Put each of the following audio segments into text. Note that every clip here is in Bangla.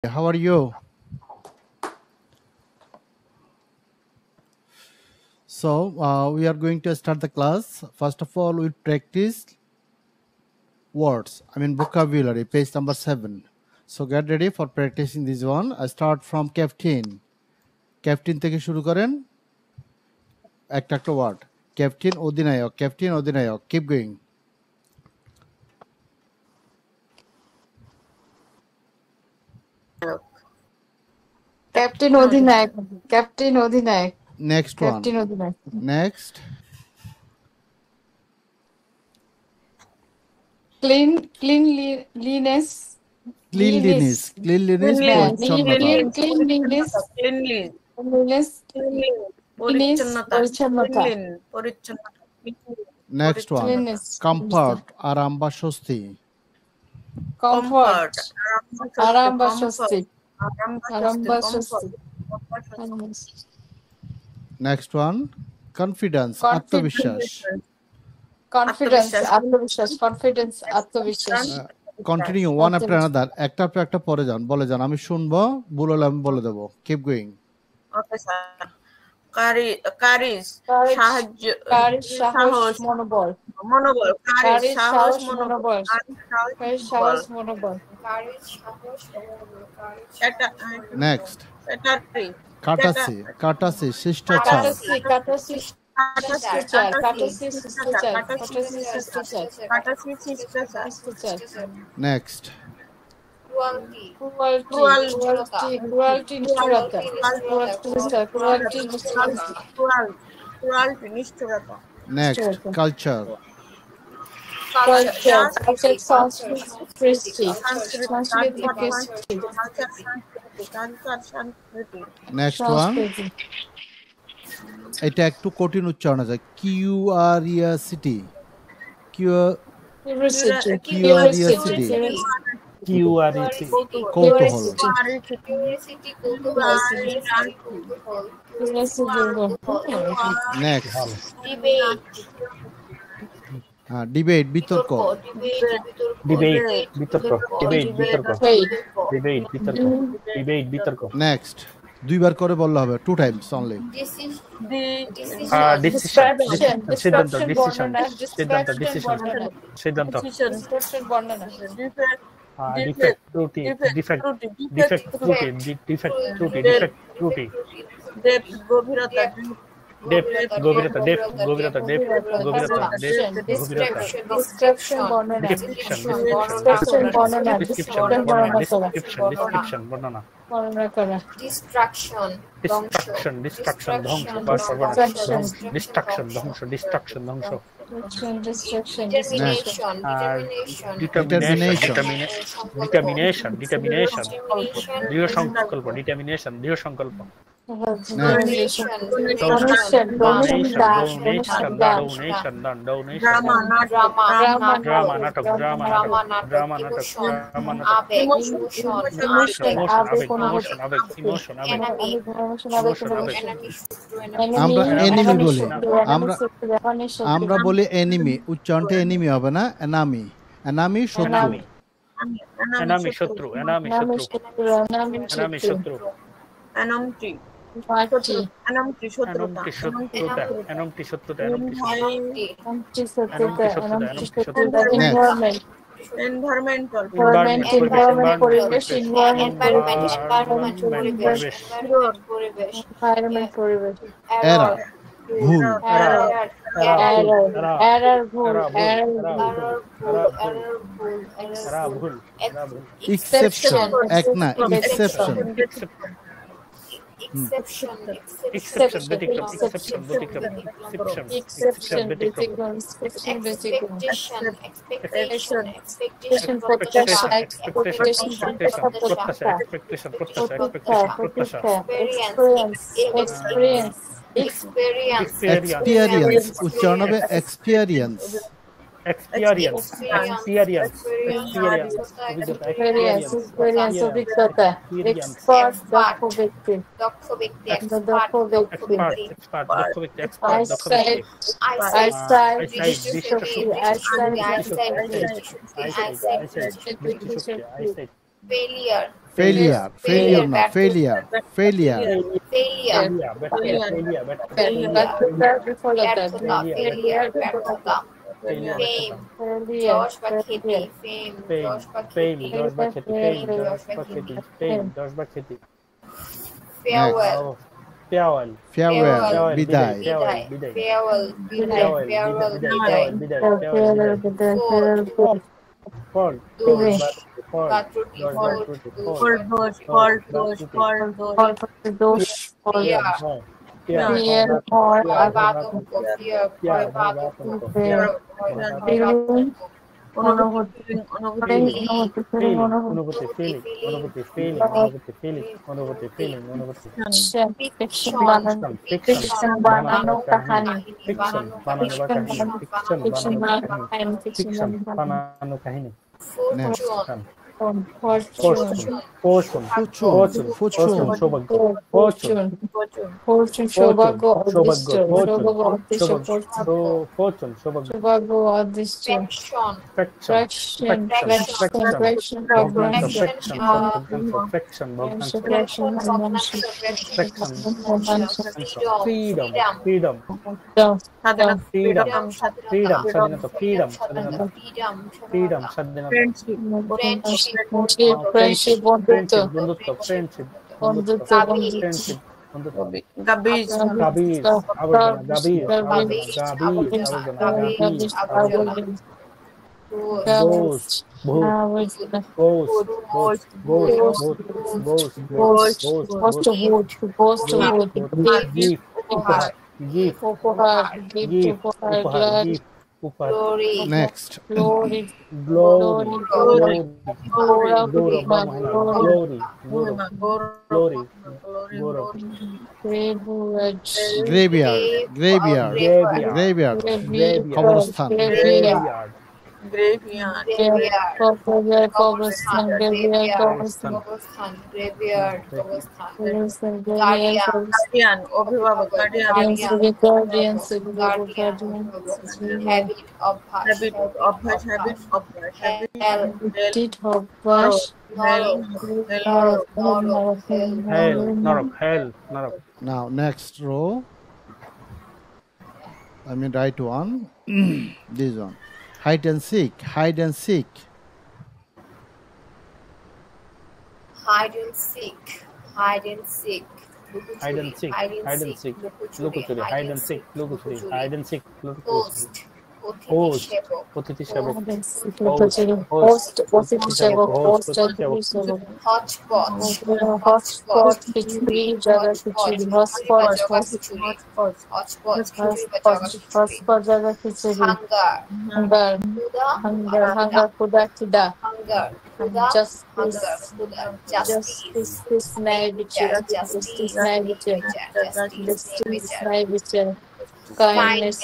How are you? So we are going to start the class. First of all, we practice words. Vocabulary, page number 7. So get ready for practicing this one. I start from captain. Captain থেকে শুরু করেন একটা একটা ওয়ার্ড ক্যাপ্টেন অধিনায়ক keep going. Captain Odinayak. Captain Odinayak. Next Captain one. Odinayak. Next. Cleanliness. Cleanliness. পরিচ্ছন্নতা। Next one. Comfort. আরাম বা স্বস্তি। Comfort. আরাম বা স্বস্তি। Next one. Confidence. আত্মবিশ্বাস। Confidence. আত্মবিশ্বাস। Continue one after another. একটা পর একটা পরে যান, বলে যান। আমি শুনবো, ভুল হলে আমি বলে দেবো। Keep going. Okay, sir. Courage. সাহস মনোবল। Next. Courtesy. শিষ্টাচার। Next. Cruelty, নিষ্ঠুরতা। Next. Culture. Next one. এটা একটু কঠিন উচ্চারণ আছে। Curiosity. কৌতূহল। Next. Debate. বিতর্ক। Next. দুইবার করে বললে হবে, 2 times only. Determination. দৃঢ় সংকল্প। Next. Donation. Drama, natok. Emotion. আমরা বলি enemy, উচ্চারণটা enemy হবে না, enemy শত্রু। শত্রু। Environmental. পরিবেশ। Error. ভুল। Exception. Experience. উচ্চারণ হবে experience. অভিজ্ঞতা। Expert, দক্ষ ব্যক্তি। Eyesight, Failure. Failure. Failure not. Failure. Failure. Failure. ব্যর্থতা বিফলতা failure ব্যর্থতা fame যশ বা খ্যাতি fame যশ বা খ্যাতি farewell Farewell. Bidai. farewell বিদায় ফল দোষ fear or বানানো কাহিনী Next. fortune সৌভাগ্য অদৃষ্ট সৌভাগ্য অদৃষ্ট friendship বন্ধুত্ব Next. glory Graveyard. Khabristan. Now next row. I mean right one. This one. Hide and seek. hide and seek অতিথি সেবক হটস্পট খিচুড়ি জায়গা খিচুড়ি হটস্পট জায়গা খিচুড়ি হাঙ্গার ক্ষুধা justice ন্যায় বিচার kindness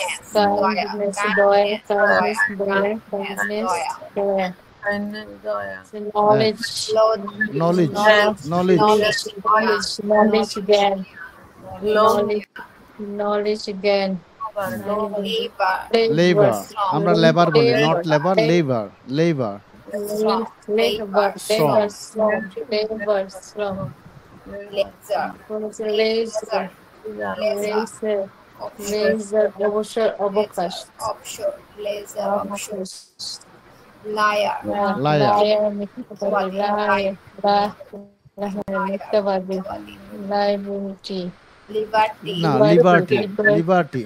দয়া knowledge again labor আমরা লেবার বলি not labor labor অবসর অবকাশ মিথ্যাবাদী liability liberty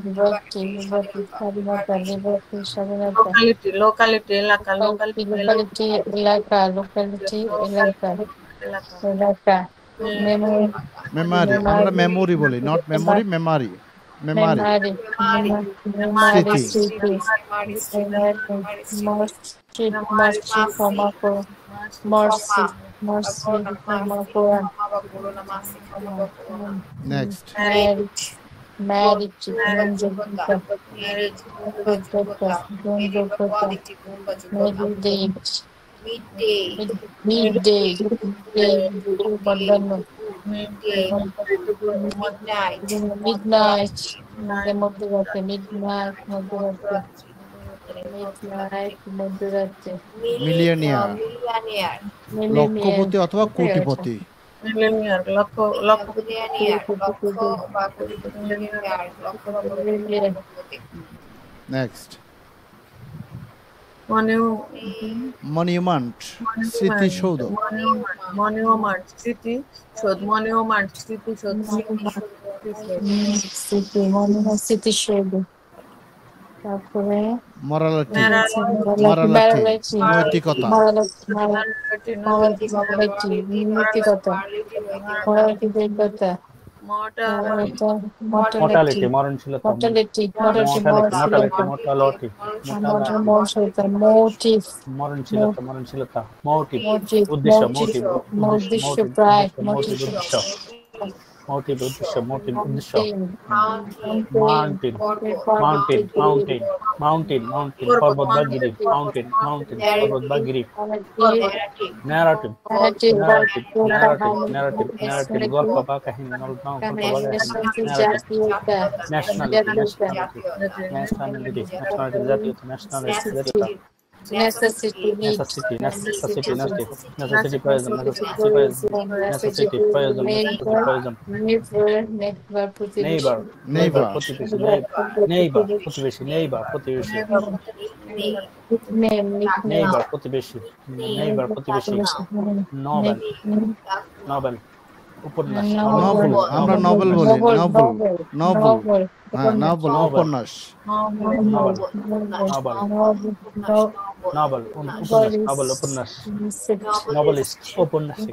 locality memory আমরা memory বলি not memory memory next marriage midday midnight millionaire millionaire, লক্ষপতি অথবা কোটিপতি মিলেনিয়ার লক্ষ billionaire, লক্ষ বা কোটিপতি, millionaire, লক্ষ বা কোটিপতি। নেক্সট মনিউমেন্ট মনিউমেন্ট স্মৃতিসৌধ মনিউমেন্ট স্মৃতিসৌধ স্মৃতিসৌধ তারপরে মরালটি মরালটি নৈতিকতা নৈতিকতা mortality মরণশীলতা mortality মরণশীলতা motive উদ্দেশ্য প্রায় উদ্দেশ্য mountain পর্বত বা গিরি mountain পর্বত বা গিরি narrative গল্প বা কাহিনী nationality জাতীয়তা necessity প্রয়োজন neighbor প্রতিবেশী novel উপন্যাস নভেল আমরা নভেল বলি নভেল নভেল উপন্যাস উপন্যাস novelist ঔপন্যাসিক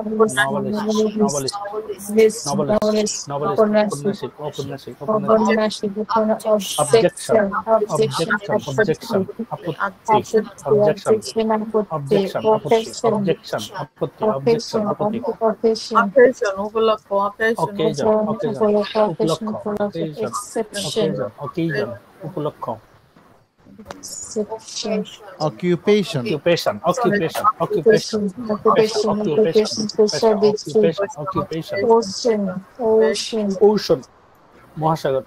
উপলক্ষ occupation ocean মহাসাগর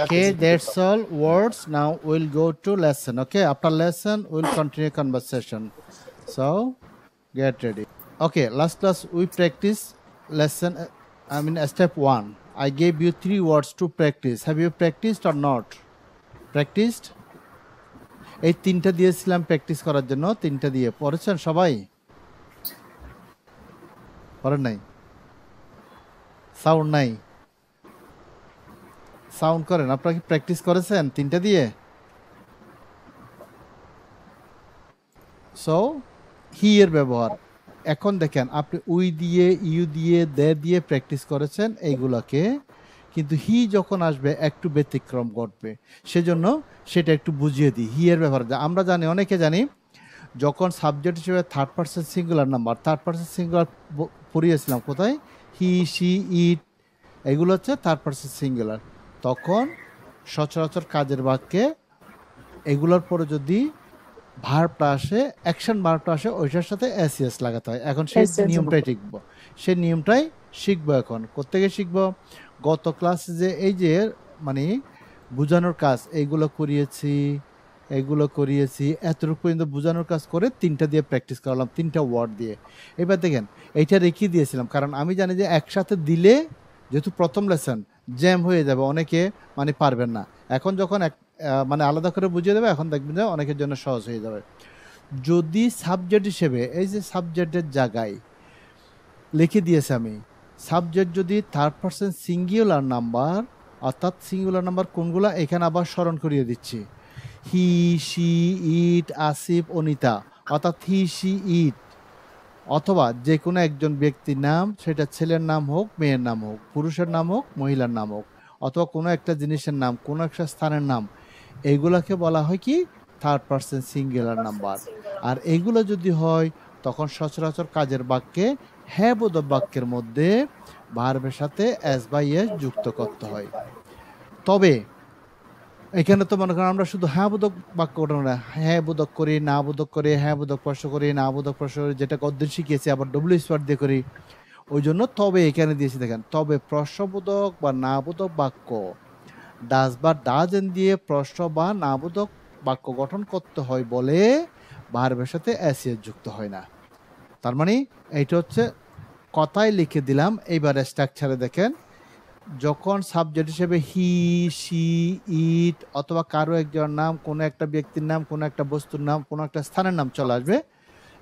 Okay, that's all words. Now we'll go to lesson. Okay, after lesson we'll continue conversation. So get ready. Okay, last class we practice lesson step 1. I gave you 3 words to practice. Have you practiced or not? Practiced? এই তিনটা দিয়েছিলাম প্র্যাকটিস করার জন্য, তিনটা দিয়ে পড়েছেন সবাই? করেন নাই? সাউন্ড নাই, সাউন্ড করেন। আপনারা কি প্র্যাকটিস করেছেন তিনটা দিয়ে? সো হি এর ব্যবহার এখন দেখেন, আপনি উই দিয়ে, ইউ দিয়ে, দে দিয়ে প্র্যাকটিস করেছেন এইগুলাকে, কিন্তু হি যখন আসবে একটু ব্যতিক্রম ঘটবে, সেজন্য সেটা একটু বুঝিয়ে দিই। হি এর ব্যবহার আমরা জানি, অনেকে জানি, যখন সাবজেক্ট হিসেবে third person singular number, third person singular পড়িয়েছিলাম কোথায়, হি, সি, ইট, এগুলো হচ্ছে থার্ড পারসন সিঙ্গুলার। তখন সচরাচর কাজের বাক্যে এগুলোর পরে যদি ভার্বটা আসে, অ্যাকশন ভার্বটা আসে, ওইটার সাথে এসইএস লাগাতে হয়। এখন সেই নিয়মটাই শিখবো, সেই নিয়মটাই শিখবো। এখন কোত্থেকে শিখবো? গত ক্লাসে যে এই যে মানে বোঝানোর কাজ এইগুলো করিয়েছি, এতটুকু পর্যন্ত বোঝানোর কাজ করে তিনটা দিয়ে প্র্যাকটিস করালাম, তিনটা ওয়ার্ড দিয়ে। এবার দেখেন এইটা রেখে দিয়েছিলাম, কারণ আমি জানি যে একসাথে দিলে যেহেতু প্রথম লেসন জ্যাম হয়ে যাবে, অনেকে মানে পারবেন না। এখন যখন মানে আলাদা করে বুঝিয়ে দেবে, এখন দেখবেন যে অনেকের জন্য সহজ হয়ে যাবে। যদি সাবজেক্ট হিসেবে এই যে সাবজেক্টের জায়গায় লিখে দিয়েছি আমি, সাবজেক্ট যদি থার্ড পারসন সিঙ্গুলার নাম্বার, অর্থাৎ সিঙ্গুলার নাম্বার কোনগুলা এখানে আবার স্মরণ করিয়ে দিচ্ছি। হি, সি, ইট, আসিফ, অনিতা, অর্থাৎ হি, সি, ইট, অথবা যে কোনো একজন ব্যক্তির নাম, সেটা ছেলের নাম হোক, মেয়ের নাম হোক, পুরুষের নাম হোক, মহিলার নাম হোক, অথবা কোনো একটা জিনিসের নাম, কোনো একটা স্থানের নাম, এইগুলাকে বলা হয় কি থার্ড পারসন সিঙ্গুলার নাম্বার। আর এইগুলো যদি হয় তখন সচরাচর কাজের বাক্যে হ্যাঁ বোধক বাক্যের মধ্যে ভার্বের সাথে এস বাই এস যুক্ত করতে হয়। তবে এখানে তো মনে করেন আমরা শুধু হ্যাঁ বোধক বাক্য ঘটনা না, হ্যাঁ বোধক করি, না বোধক করি, হ্যাঁ বোধক প্রশ্ন করি, না বোধক প্রশ্ন করি, যেটা গদ্যে শিখিয়েছি, আবার ডব্লিউ স্পট দিয়ে করি। ওই জন্য তবে এখানে দিয়েছি দেখেন, তবে প্রশ্নবোধক বা না বোধক বাক্য ডাজ বা ডাজেন দিয়ে প্রশ্ন বা না বোধক বাক্য গঠন করতে হয় বলে ভার্বের সাথে এসিএস যুক্ত হয় না। তার মানে এইটা হচ্ছে কথায় লিখে দিলাম। এইবার স্ট্রাকচারে দেখেন, যখন সাবজেক্ট হিসেবে হি, সি, ইট অথবা কারো একজন নাম, কোনো একটা ব্যক্তির নাম, কোনো একটা বস্তুর নাম, কোনো একটা স্থানের নাম চলে আসবে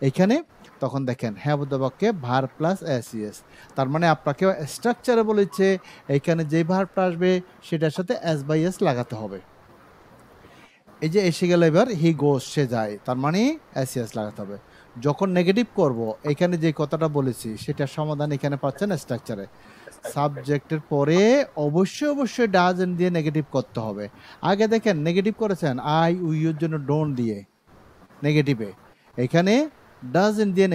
এইখানে, তখন দেখেন হ্যাঁ বোধক বাক্যে ভার্ব প্লাস এসইএস। তার মানে আপনাকে স্ট্রাকচারে বলেছে এইখানে যে ভার্বটা আসবে সেটার সাথে এস বাই এস লাগাতে হবে। এই যে এসে গেল এবার হি গোস, সে যায়, তার মানে এসইএস লাগাতে হবে। যখন নেগেটিভ করব, এখানে যে কথাটা বলেছি সেটার সমাধান এখানে পাচ্ছেন স্ট্রাকচারে। সাবজেক্টের পরে অবশ্যই ডাজেন্ট দিয়ে নেগেটিভ করতে হবে। আগে দেখেন নেগেটিভ করেছেন আই, উইয়ের জন্য ডোন্ট দিয়ে নেগেটিভে, এখানে ডাজেন্ট দিয়ে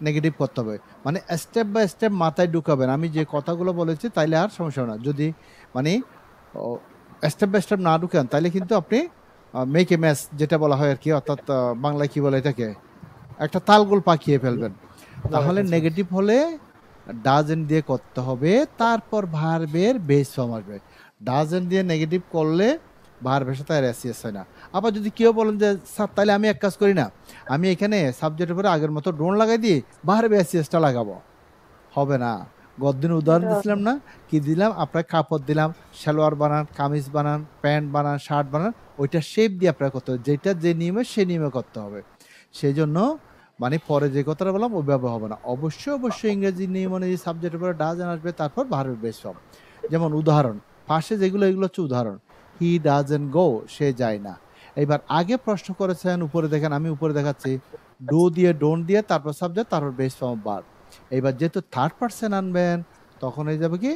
নেগেটিভ করতে হবে। মানে স্টেপ বাই স্টেপ মাথায় ঢুকাবেন। আমি যে কথাগুলো বলেছি তাইলে আর সমস্যা না। যদি মানে স্টেপ বাই স্টেপ না ঢুকেন তাইলে কিন্তু আপনি মেক এ ম্যাচ যেটা বলা হয় আর কি, অর্থাৎ বাংলায় কি বলে এটাকে, একটা তালগোল পাকিয়ে ফেলবেন। তাহলে নেগেটিভ হলে ডাজেন্ট দিয়ে করতে হবে, তারপর ভার্বের বেস ফর্ম আসবে। ডাজেন্ট দিয়ে নেগেটিভ করলে ভার্বের সাথে আর এসইএস হয় না। আবার যদি কেউ বলেন যে স্যার তাহলে আমি এক কাজ করি না, আমি এখানে সাবজেক্টের পরে আগের মতো ডোন্ট লাগাই দিই, ভার্বে এসইএসটা লাগাবো, হবে না। গতদিন উদাহরণ দিছিলাম না, কি দিলাম, আপনার কাপড় দিলাম, সালোয়ার বানান, কামিজ বানান, প্যান্ট বানান, শার্ট বানান, ওইটা শেপ দিয়ে আপনার করতে হবে, যেটা যে নিয়মে সে নিয়মে করতে হবে। সেই জন্য মানে পরে যে কথাটা বললাম ওইভাবে হবে না। অবশ্যই ইংরেজি নিয়ম অনুযায়ী সাবজেক্টের পরে ডাজেন্ট আসবে, তারপর ভার্বের বেস ফর্ম। যেমন উদাহরণ পাশে যেগুলো, এগুলো হচ্ছে উদাহরণ। হি ডাজেন্ট গো, সে যায় না। এবার আগে প্রশ্ন করেছেন, উপরে দেখেন, আমি উপরে দেখাচ্ছি, ডু দিয়ে, ডোন্ট দিয়ে, তারপর সাবজেক্ট, তারপর বেস ফর্ম ভার্ব। এবার যেহেতু থার্ড পারসন আনবেন তখন হয়ে যাবে কি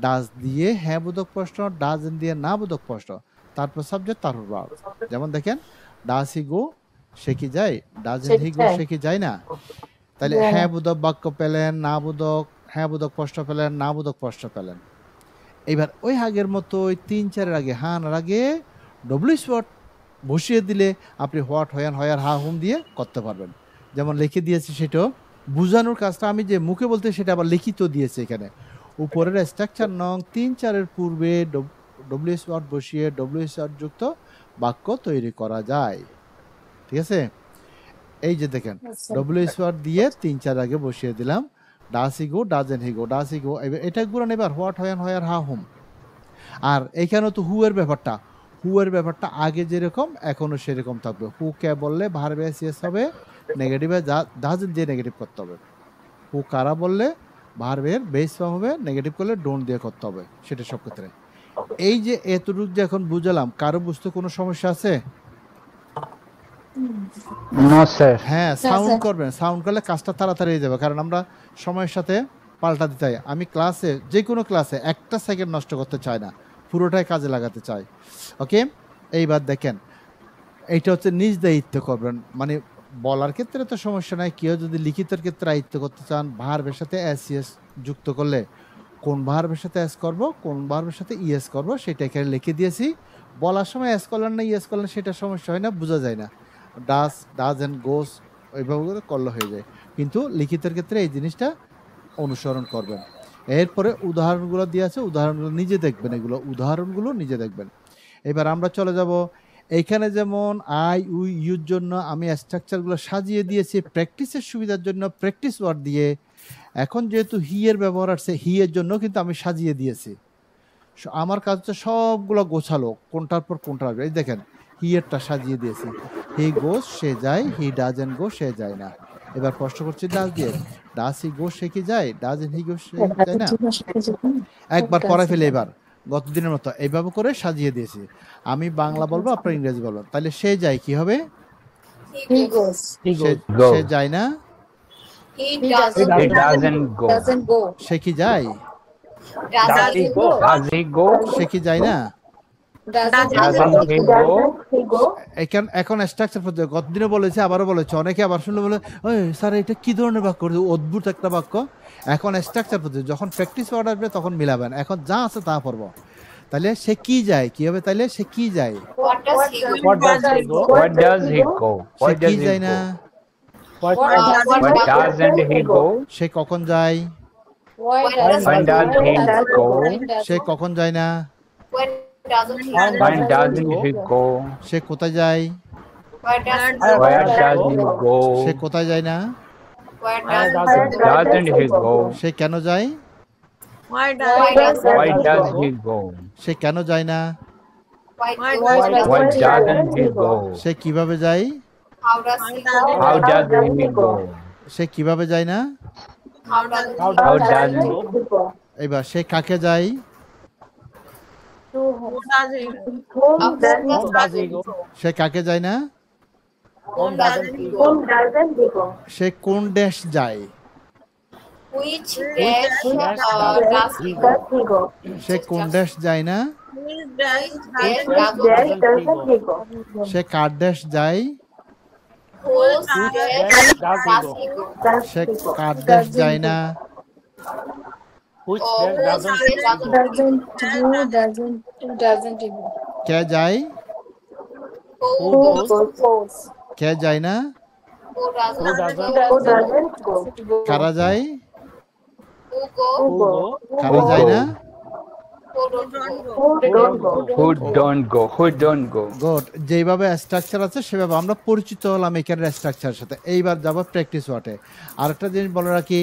ডাজ দিয়ে হ্যাঁ বোধক প্রশ্ন, ডাজেন্ট দিয়ে না বোধক প্রশ্ন, তারপর সাবজেক্ট, তারপর ভার্ব। যেমন দেখেন ডাজ হি গো, সে কি যায়, ডাজেন্ট হি গো, সে কি যায় না। তাহলে হ্যাঁ বোধক বাক্য পেলেন, না বোধক, হ্যাঁ বোধক প্রশ্ন পেলেন, না বোধক প্রশ্ন পেলেন। এবার ওই আগের মতো ওই 3-4 আগে হার আগে ডব্লিউ ওয়ার্ড বসিয়ে দিলে আপনি হোয়াট, হয়ান, হয়ার, হা, হুম দিয়ে করতে পারবেন। যেমন লিখে দিয়েছি, সেটাও বোঝানোর কাজটা আমি যে মুখে বলতে সেটা আবার লিখিত দিয়েছে এখানে। উপরের স্ট্রাকচার নং 3-4 পূর্বে ডব্লিউ ওয়ার্ড বসিয়ে ডব্লিউ ওয়ার্ড যুক্ত বাক্য তৈরি করা যায়। ঠিক আছে, এই যে দেখেন ডব্লিউ ওয়ার্ড দিয়ে 3-4 আগে বসিয়ে দিলাম, does he go, doesn't he go, does he go. এটা ঘুরান এবার হোয়াট, হয়ান, হয়ার, হা, হুম। আর এইখানেও তো হু এর ব্যাপারটা আগে যেরকম এখনো সেরকম থাকবে। হু কে বললে ভার্ব এসইএস হবে, নেগেটিভে ডাজেন্ট দিয়ে নেগেটিভ করতে হবে। হু কারা বললে ভার্বের বেস ফর্ম হবে, নেগেটিভ করলে ডোন্ট দিয়ে করতে হবে, সেটা সব ক্ষেত্রে। এই যে এতটুকু যে এখন বুঝালাম, কারো বুঝতে কোনো সমস্যা আছে? No sir. হ্যাঁ, সাউন্ড করবেন, সাউন্ড করলে কাজটা তাড়াতাড়ি হয়ে যাবে, কারণ আমরা সময়ের সাথে পাল্টা দিতে চাই। আমি ক্লাসে, যে কোনো ক্লাসে একটা সেকেন্ড নষ্ট করতে চাই না, পুরোটাই কাজে লাগাতে চাই। ওকে, এইবার দেখেন, এইটা হচ্ছে নিজ দায়িত্ব করবেন, মানে বলার ক্ষেত্রে তো সমস্যা নাই, কেউ যদি লিখিতের ক্ষেত্রে আয়ত্ত করতে চান, ভার্বের সাথে এস ইএস যুক্ত করলে কোন ভার্বের সাথে এস করব, কোন ভার্বের সাথে ইএস করব, সেটা এখানে লিখে দিয়েছি। বলার সময় এস করলেন না ইএস করলেন সেটা সমস্যা হয় না, বোঝা যায় না। ডাস, ডাজ অ্যান্ড গোস ওইভাবে করে করলে হয়ে যায়, কিন্তু লিখিতের ক্ষেত্রে এই জিনিসটা অনুসরণ করবেন। এরপরে উদাহরণগুলো দিয়ে আছে, উদাহরণগুলো নিজে দেখবেন, এগুলো উদাহরণগুলো নিজে দেখবেন। এবার আমরা চলে যাব এইখানে, যেমন আই উই ইউর জন্য আমি স্ট্রাকচারগুলো সাজিয়ে দিয়েছি প্র্যাকটিসের সুবিধার জন্য, প্র্যাকটিস ওয়ার্ড দিয়ে। এখন যেহেতু হি এর ব্যবহার আছে, হি এর জন্য কিন্তু আমি সাজিয়ে দিয়েছি। আমার কাজ হচ্ছে সবগুলো গোছালো, কোনটার পর কোনটা আসবে। এই দেখেন, হি এরটা সাজিয়ে দিয়েছি, হি গোস সে যায়, হি ডাজেন্ট গো সে যায় না। এবার প্রশ্ন করছি ডাজ দিয়ে, ডাজ হি গো সে কি যায়, ডাজেন্ট হি গো সে যায় না। একবার পড়া ফেলে এবার গতদিনের মতো এইভাবে করে সাজিয়ে দিয়েছি। আমি বাংলা বলবো, আপনার ইংরেজি বলবেন। তাহলে সে যায় কি হবে, He goes. সে যায় না, He doesn't go. সে কি যায়, Does he go? Does he go? সে কি যায় না। Doesn't he go? এখন স্ট্রাকচার পদ্ধতি গতদিনে বলেছে, আবারও বলেছে, অনেকে আবার শুনলে বলে ওই স্যার এটা কি ধরনের বাক্য, অদ্ভুত একটা বাক্য। এখন স্ট্রাকচার পদ্ধতি, যখন প্র্যাকটিস ওয়ার্ড আসবে তখন মিলাবেন, এখন যা আছে তা পড়বো। তাহলে সে কি যায়, কি হবে, তাহলে সে কি যায়, What does he go? What does he go? What does he go? Say What কি does he যায় না, go? What What doesn't he go? সে কখন যায়, When When does he go? সে কখন যায় না, When doesn't he When go? When doesn't he go? সে কোথায় যায়, Where does Where does he go? সে কোথায় যায় না, Where Doesn't he go? সে কেন যায়, Why Why does Why does he go? সে কেন যায় না, Why Why doesn't he go? সে কিভাবে যায়, How does he go? How does he go? সে কিভাবে যায় না। How does he How go? How does does he he go? এবার সে কাকে যায়, who does it? Whom does he go? সে কাকে যায় না, Whom doesn't he go? সে কোন দেশ যায়, Which dash does he go? সে কোন দেশ যায় না, Which dash Which Doesn't he go? সে কার দেশ যায়, whose dash does he does go? he go? সে কার দেশ যায় না, Which Oh, dash whose doesn't he dash go? doesn't he go? কে যায়, Who goes? কে যায় না, Who Who doesn't go? কারা যায়, Who go? Who go? কারা যায় না, Who don't go? Who don't go? Who don't go? Who don't go? Good. যেভাবে স্ট্রাকচার আছে সেভাবে আমরা পরিচিত হলাম এখানের স্ট্রাকচারের সাথে। এইবার যাব প্র্যাকটিস ওয়ার্ডে। আরেকটা জিনিস বলে রাখি,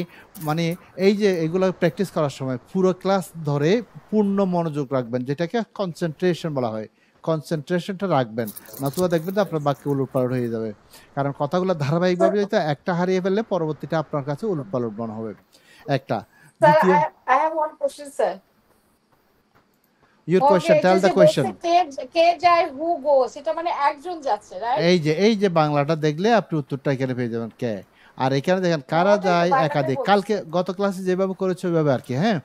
মানে এই যে এগুলো প্র্যাকটিস করার সময় পুরো ক্লাস ধরে পূর্ণ মনোযোগ রাখবেন, যেটাকে কনসেন্ট্রেশন বলা হয়। কনসেন্ট্রেশনটা রাখবেন, নতুবা দেখবেন যে আপনার বাক্য উলটপালট হয়ে যাবে, কারণ কথাগুলো ধারাবাহিকভাবে যেতে একটা হারিয়ে ফেললে পরবর্তীটা আপনার কাছে উলটপালট মনে হবে। একটা দ্বিতীয়, I have one question, sir. Your question, tell the question. কে যায়, who goes, এটা মানে একজন যাচ্ছে, রাইট? এই যে বাংলাটা দেখলে আপনি উত্তরটা এখানে পেয়ে যাবেন, কে। আর এখানে দেখেন কারা যায় একাধিক, কালকে গত ক্লাসে যেভাবে করেছে ওইভাবে আর কি। হ্যাঁ,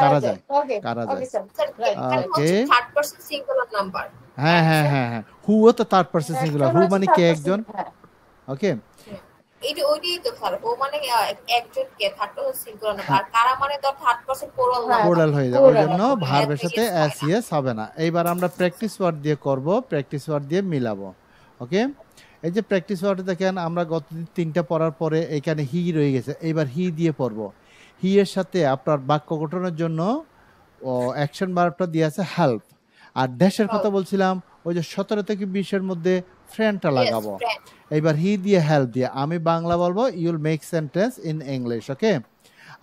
কারা যায়, ওকে কারা যায়। স্যার, Sir, এখানে হচ্ছে third person singular number. হ্যাঁ, হু ও তো থার্ড পারসন সিঙ্গুলার, হু মানে কে একজন। ওকে, এটা ওইটাই তো স্যার, ও মানে একজন কে থার্ড পারসন সিঙ্গুলার নাম্বার, আর কারা মানে তো third person plural number. Plural হয়ে যায়, ওই জন্য ভার্বের সাথে এস ইএস হবে না। এইবার আমরা প্র্যাকটিস ওয়ার্ড দিয়ে করব, প্র্যাকটিস ওয়ার্ড দিয়ে মিলাবো। ওকে, এই যে প্র্যাকটিস ওয়ার্ড দেখেন, আমরা গত তিনটা পড়ার পরে এখানে হি রয়ে গেছে, এইবার হি দিয়ে পড়বো। হি এর সাথে আপনার বাক্য গঠনের জন্য অ্যাকশন ভার্বটা দিয়ে আছে হেল্প। আর ড্যাশের কথা বলছিলাম, ওই যে 17 থেকে 20-এর মধ্যে ফ্রেন্ডটা লাগাবো। এইবার হি দিয়ে হেল্প দিয়ে আমি বাংলা বলবো, ইউল মেক সেন্টেন্স ইন ইংলিশ। ওকে,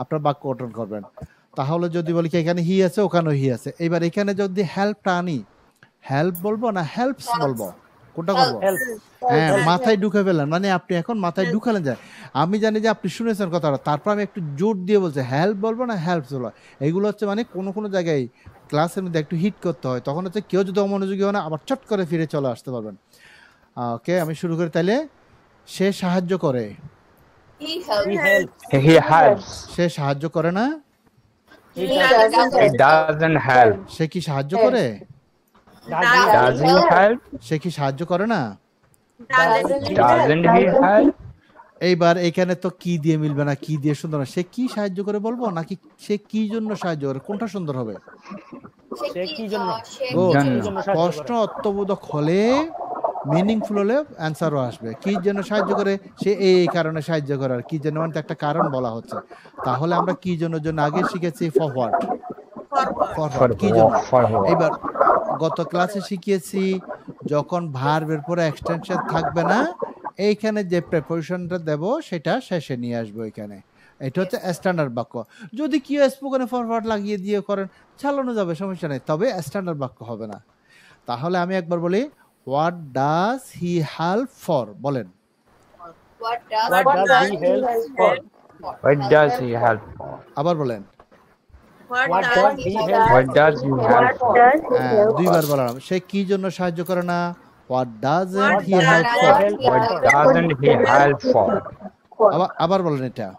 আপনার বাক্য গঠন করবেন। তাহলে যদি বলি কি এখানে হি আছে, ওখানেও হি আছে, এইবার এখানে যদি হেল্পটা আনি, হেল্প বলবো না হেল্পস বলবো, কোনটা করব? হেল্প হ্যাঁ, মাথায় ঢুকে ফেলেন, মানে আপনি এখন মাথায় ঢুকালেন যায়। আমি জানি যে আপনি শুনেছেন কথাটা, তারপর আমি একটু জোর দিয়ে বলছি হেল্প বলবো না হেল্পস বলবো। এগুলো হচ্ছে মানে কোনো কোনো জায়গায় ক্লাসের মধ্যে একটু হিট করতে হয়, তখন হচ্ছে কেউ যদি অমনোযোগী হয় না আবার চট করে ফিরে চলে আসতে পারবেন। ওকে, আমি শুরু করি তাইলে। সে সাহায্য করে, He helps. He help He helps. সে সাহায্য করে না, হি He doesn't He doesn't doesn't help. সে কি সাহায্য করে, Does he help? সে কি সাহায্য করে না। Doesn't he help? এইবার এখানে তো কি দিয়ে মিলবে না, কি দিয়ে সুন্দর না, সে কি সাহায্য করে বলবো নাকি সে কি জন্য সাহায্য করে, কোনটা সুন্দর হবে? সে কি জন্য? সে Good. কি জন্য। জন্য? প্রশ্ন অর্থবোধক হলে, মিনিংফুল হলে অ্যান্সারও আসবে। কি জন্য সাহায্য করে, সে এই কারণে সাহায্য করে, আর কি জন্য মানে তো একটা কারণ বলা হচ্ছে। তাহলে আমরা কি জন্য জন্য আগে শিখেছি ফরওয়ার্ড, For কি জন্য। for what? এবার গত ক্লাসে শিখিয়েছি যখন ভার্বের পরে এক্সটেনশন থাকবে না, এইখানে যে প্রিপোজিশনটা দেব সেটা শেষে নিয়ে আসবো এখানে। এটা হচ্ছে স্ট্যান্ডার্ড বাক্য। যদি কেউ স্পোকেনে ফরওয়ার্ড লাগিয়ে দিয়ে করেন চালানো যাবে, সমস্যা নেই, তবে স্ট্যান্ডার্ড বাক্য হবে না। তাহলে আমি একবার বলি, what does he help for, বলেন। What does What does he help for? What does he help for? আবার বলেন। What does he help? What does he help for? হ্যাঁ, দুইবার বললাম। সে কি জন্য সাহায্য করে না, what doesn't What he does help he for. help What doesn't he help for? আবার বলেন এটা।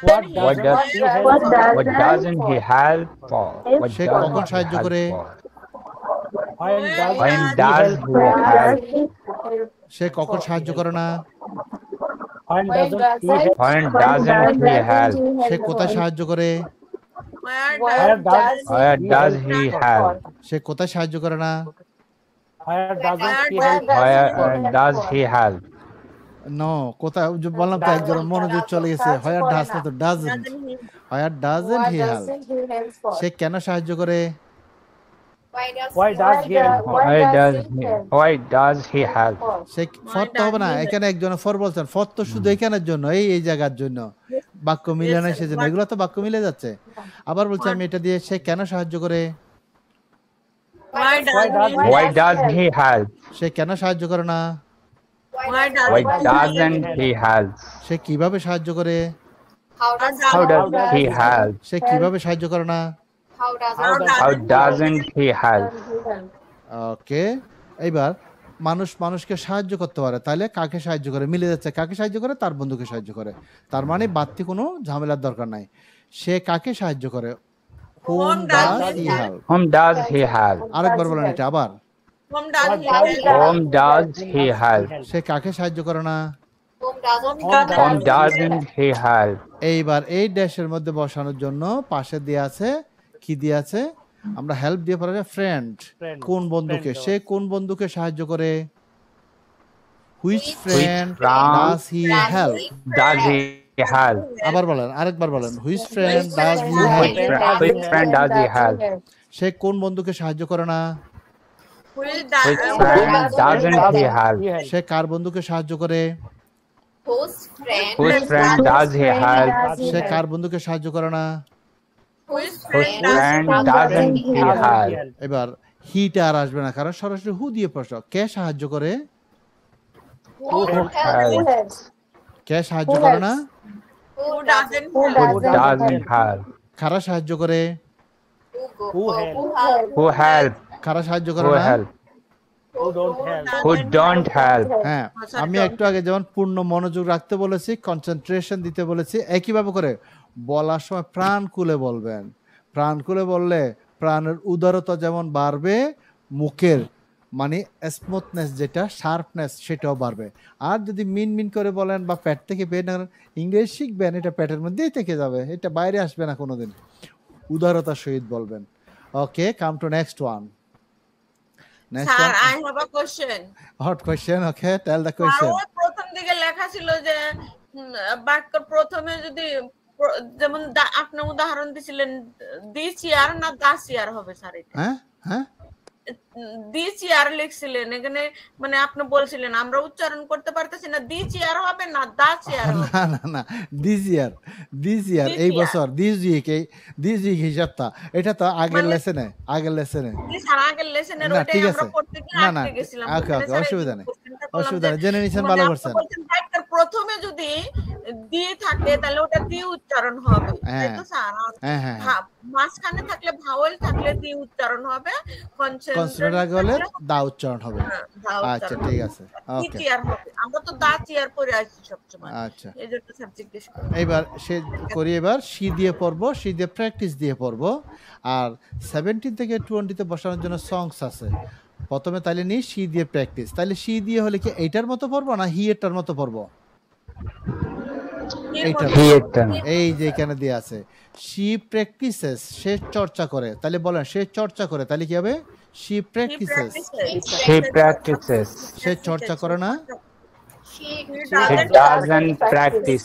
What What does does he help What for? What doesn't he help for? What say doesn't কখন he সাহায্য help করে, for? When When does does he help? he help? সে কখন সাহায্য করে না, When doesn't he help? When doesn't he help? সে কোথায় সাহায্য করে, Where does Where does he help? সে কোথায় সাহায্য করে না। Where doesn't he help? Where does he help? No, কোথায় যে বললাম তো একজন মনোযোগ চলে গেছে, হোয়ার ডাজ না তো doesn't, where doesn't he help. সে কেন সাহায্য করে, Why does he help? Why does he help? Say for তো হবে না, এখানে একজন ফর বলছেন, ফর তো শুধু এখানের জন্য, এই জায়গার জন্য, বাক্য মিলে না সেজন্য, এগুলো তো বাক্য মিলে যাচ্ছে। আবার বলছি আমি এটা দিয়ে, সে কেন সাহায্য করে, Why does he help? সে কেন সাহায্য করে না, Why doesn't he help? সে কিভাবে সাহায্য করে, How does How does he help? সে কিভাবে সাহায্য করে না। how does How doesn't he help? ওকে, এইবার মানুষ মানুষকে সাহায্য করতে পারে, তাহলে কাকে সাহায্য করে, মিলে যাচ্ছে, কাকে সাহায্য করে, তার বন্ধুকে সাহায্য করে, তার মানে বাড়তি কোনো ঝামেলার দরকার নাই। সে কাকে সাহায্য করে, whom does he help। Whom does he help? আরেকবার বলেন এটা আবার, Whom does he help? সে কাকে সাহায্য করে না। Whom doesn't he help? এইবার এই ড্যাশের মধ্যে বসানোর জন্য পাশে দিয়ে আছে, কি দিয়ে আছে, আমরা হেল্প দিয়ে পড়া যায় ফ্রেন্ড, Friend. কোন বন্ধুকে, Friend. সে কোন বন্ধুকে সাহায্য করে, which friend friend does he help. Does he help? আবার বলেন, আরেকবার বলেন, which friend does he Which help. which friend does he help? সে কোন বন্ধুকে সাহায্য করে না, Which friend doesn't he help? সে কার বন্ধুকে সাহায্য করে, whose friend Whose friend does he help? সে কার বন্ধুকে সাহায্য করে না। whose Whose friend friend doesn't he help? এবার হিটা আর আসবে না, কারণ সরাসরি হু দিয়ে প্রশ্ন, কে সাহায্য করে, who helps কে সাহায্য করে না, who doesn't Who doesn't help? কারা সাহায্য করে, who helps? Who help? কারা সাহায্য করে Who না। help? Who don't help? Who don't help? হ্যাঁ, আমি একটু আগে যেমন পূর্ণ মনোযোগ রাখতে বলেছি, কনসেন্ট্রেশন দিতে বলেছি, একইভাবে করে বলার সময় প্রাণ খুলে বলবেন। প্রাণ খুলে বললে প্রাণের উদারতা যেমন বাড়বে, মুখের মানে স্মুথনেস যেটা শার্পনেস সেটাও বাড়বে। আর যদি মিন মিন করে বলেন বা পেট থেকে বের না করেন, ইংরেজি শিখবেন এটা পেটের মধ্যেই থেকে যাবে, এটা বাইরে আসবে না কোনোদিন। উদারতার সহিত বলবেন। Okay, come to next one. Next sir, one, I have a question. Hot question. Okay, tell the আর কোয়েশ্চেন। ওর প্রথম দিকে লেখা ছিল যে বাক্যর প্রথমে যদি যেমন আপনি উদাহরণ দিছিলেন দিস ইয়ার না দাস ইয়ার হবে স্যার, এটা হ্যাঁ হ্যাঁ, দি চেয়ার লিখছিলেন এখানে, মানে আপনি বলছিলেন আমরা উচ্চারণ করতে পারতেছি না, দি চেয়ার হবে না দা চেয়ার হবে? না না না, দিস ইয়ার এই year। বছর দিস উইক হিসাবটা এটা তো আগের লেসনে দি স্যার আগের লেসনের না, ওইটাই ঠিক আমরা আছে। পড়তে গিয়ে না, না, আটকে গেছিলাম। ওকে, ওখানে ওকে, স্যার এই অসুবিধা নেই। কোশ্চেনটা করলাম অসুবিধা যে, নেই, জেনে নিছেন, মানে ভালো আপনি করছেন। বলছেন বাক্যের প্রথমে যদি দি থাকে তাহলে ওটা দি উচ্চারণ হবে, তাই হ্যাঁ, তো স্যার? আর হ্যাঁ, হ্যাঁ, হ্যাঁ। মাঝখানে থাকলে ভাওয়েল থাকলে দি উচ্চারণ হবে, কনসোনেন্ট আগে হলে দা উচ্চারণ হবে। দা আচ্ছা, উচ্চারণ ঠিক হবে। আছে, দি ওকে, চেয়ার হবে, আমরা তো দা চেয়ার পরে আসছি সবসময়, আচ্ছা। এই জন্য স্যার জিজ্ঞেস করি। এবার সে করি, এবার সি দিয়ে পড়বো, সি দিয়ে প্র্যাকটিস দিয়ে পড়বো। আর 17 থেকে 20-তে বসানোর জন্য সংস আছে। প্রথমে তাহলে নিই সি দিয়ে প্র্যাকটিস। তাহলে সি দিয়ে হলে কি এইটার মতো পড়বো না হি এরটার মতো পড়বো? এইটার He ate them. এই যে এখানে দিয়ে আছে সি প্র্যাকটিসেস, সে চর্চা করে। তাহলে বলেন সে চর্চা করে, তাহলে কি হবে? She practices. She practices. সে চর্চা করে না? She doesn't practice.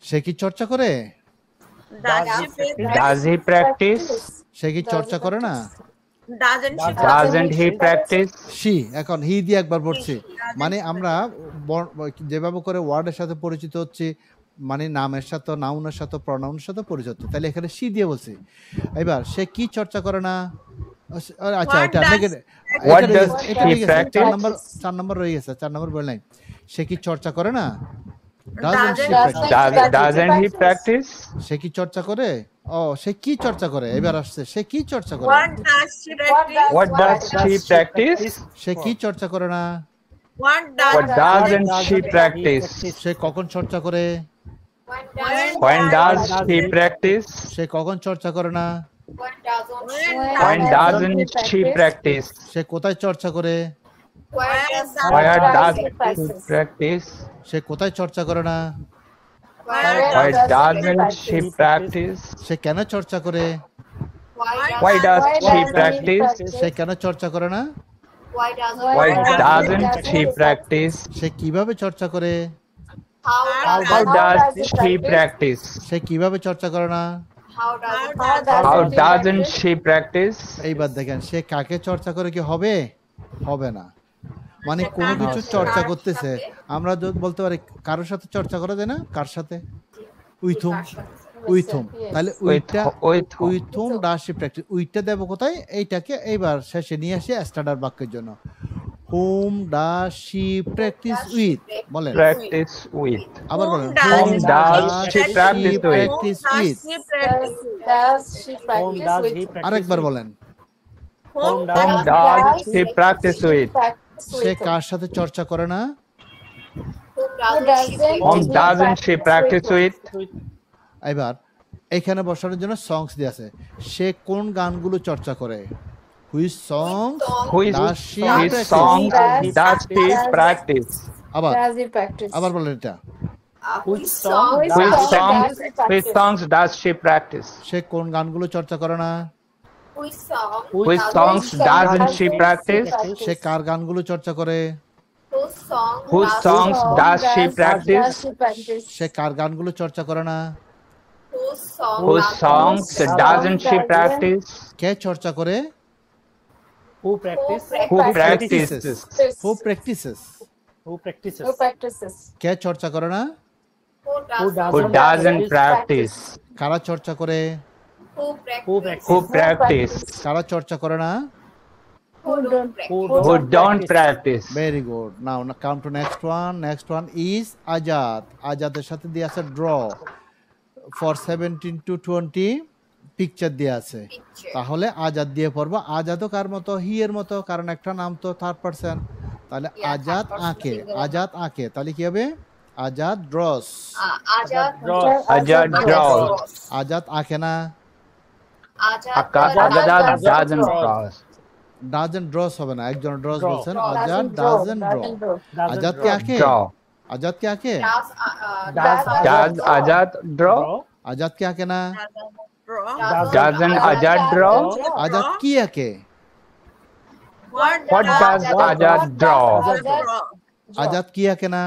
সে কি চর্চা করে? Does he practice? সে কি চর্চা করে না? Doesn't he practice? সি, এখন হি দিয়ে একবার পড়ছি, মানে আমরা যেভাবে করে ওয়ার্ডের সাথে পরিচিত হচ্ছে, মানে নামের সাথে, নাউনের সাথে, প্রনাউনের সাথে পরিচিত হচ্ছে, তাহলে এখানে সি দিয়ে বলছি। এবার সে কি চর্চা করে না? আচ্ছা, এটা negative. What does he practice? 4 নম্বর রয়ে গেছে, 4 নম্বর বল নাই। সে কি চর্চা করে না? Doesn't he practice? সে কি চর্চা করে? ও, সে কি চর্চা করে? এবার আসছে সে কি চর্চা করে? What does she practice? সে কি চর্চা করে না? What doesn't she practice? সে কখন চর্চা করে? When does she practice? সে কখন চর্চা করে না? When doesn't she practice? সে কোথায় চর্চা করে? Where does she practice? সে কোথায় চর্চা করে না? Why doesn't she practice? সে কেন চর্চা করে? Why does she practice? সে কেন চর্চা করে না? Why doesn't she practice? সে কিভাবে চর্চা করে? How does she practice? সে কিভাবে চর্চা করে না? How doesn't she practice? এইবার দেখেন সে কাকে চর্চা করে কি হবে? হবে না। মানে কোনো কিছু চর্চা করতেছে, আমরা যদি বলতে পারি কারোর সাথে চর্চা করা যায় না? কার সাথে? উইথ তাহলে উইথ ডাস শি প্র্যাকটিস। উইথটা দেব কোথায়? এইটাকে এইবার শেষে নিয়ে আসি স্ট্যান্ডার্ড বাক্যের জন্য। whom does she practice with? বলেন, Practice with. আবার বলেন, Whom does she practice with? আরেকবার বলেন, Whom does she practice with? সে কার সাথে চর্চা করে না? Whom doesn't she practice with? এবার এখানে বসানোর জন্য সংস দিয়ে আছে। সে কোন গানগুলো চর্চা করে? Which songs does she Which practice? songs does she practice? আবার বলেন এটা। Which songs does she practice? সে কোন গানগুলো চর্চা করে না? Which songs doesn't she practice? সে কার গানগুলো চর্চা করে? Whose songs does she practice? সে কার গানগুলো চর্চা করে না? Whose songs doesn't she practice? কে চর্চা করে? Who practice? Who practices? Who practices? Who practices? কে চর্চা করে না? Who doesn't practice? কারা চর্চা করে? Who practice? কারা চর্চা করে না? Who don't practice? Very good. Now come to next one. Next one is Ajad. আজাদের সাথে দিয়ে আছে draw for 17 to 20 পিকচার দিয়ে আছে। তাহলে আজাদ দিয়ে পড়বো। আজাদও কার মতো? হি এর মতো, কারণ একটা নাম তো থার্ড পারসন। তাহলে আজাদ আঁকে, আজাদ আঁকে, তাহলে কি হবে? Azad draws. Ajad draws. Azad আঁকে না? Ajad doesn't draw. doesn't draws হবে না, একজন draws বলছেন। Azad doesn't draw. আজাদ কি আঁকে? Draw. আজাদ কি আঁকে? Does Ajad draw? আজাদ কি আঁকে না? Doesn't Ajad draw? আজাদ কি আঁকে? What does Ajad draw? Azad কি আঁকে না?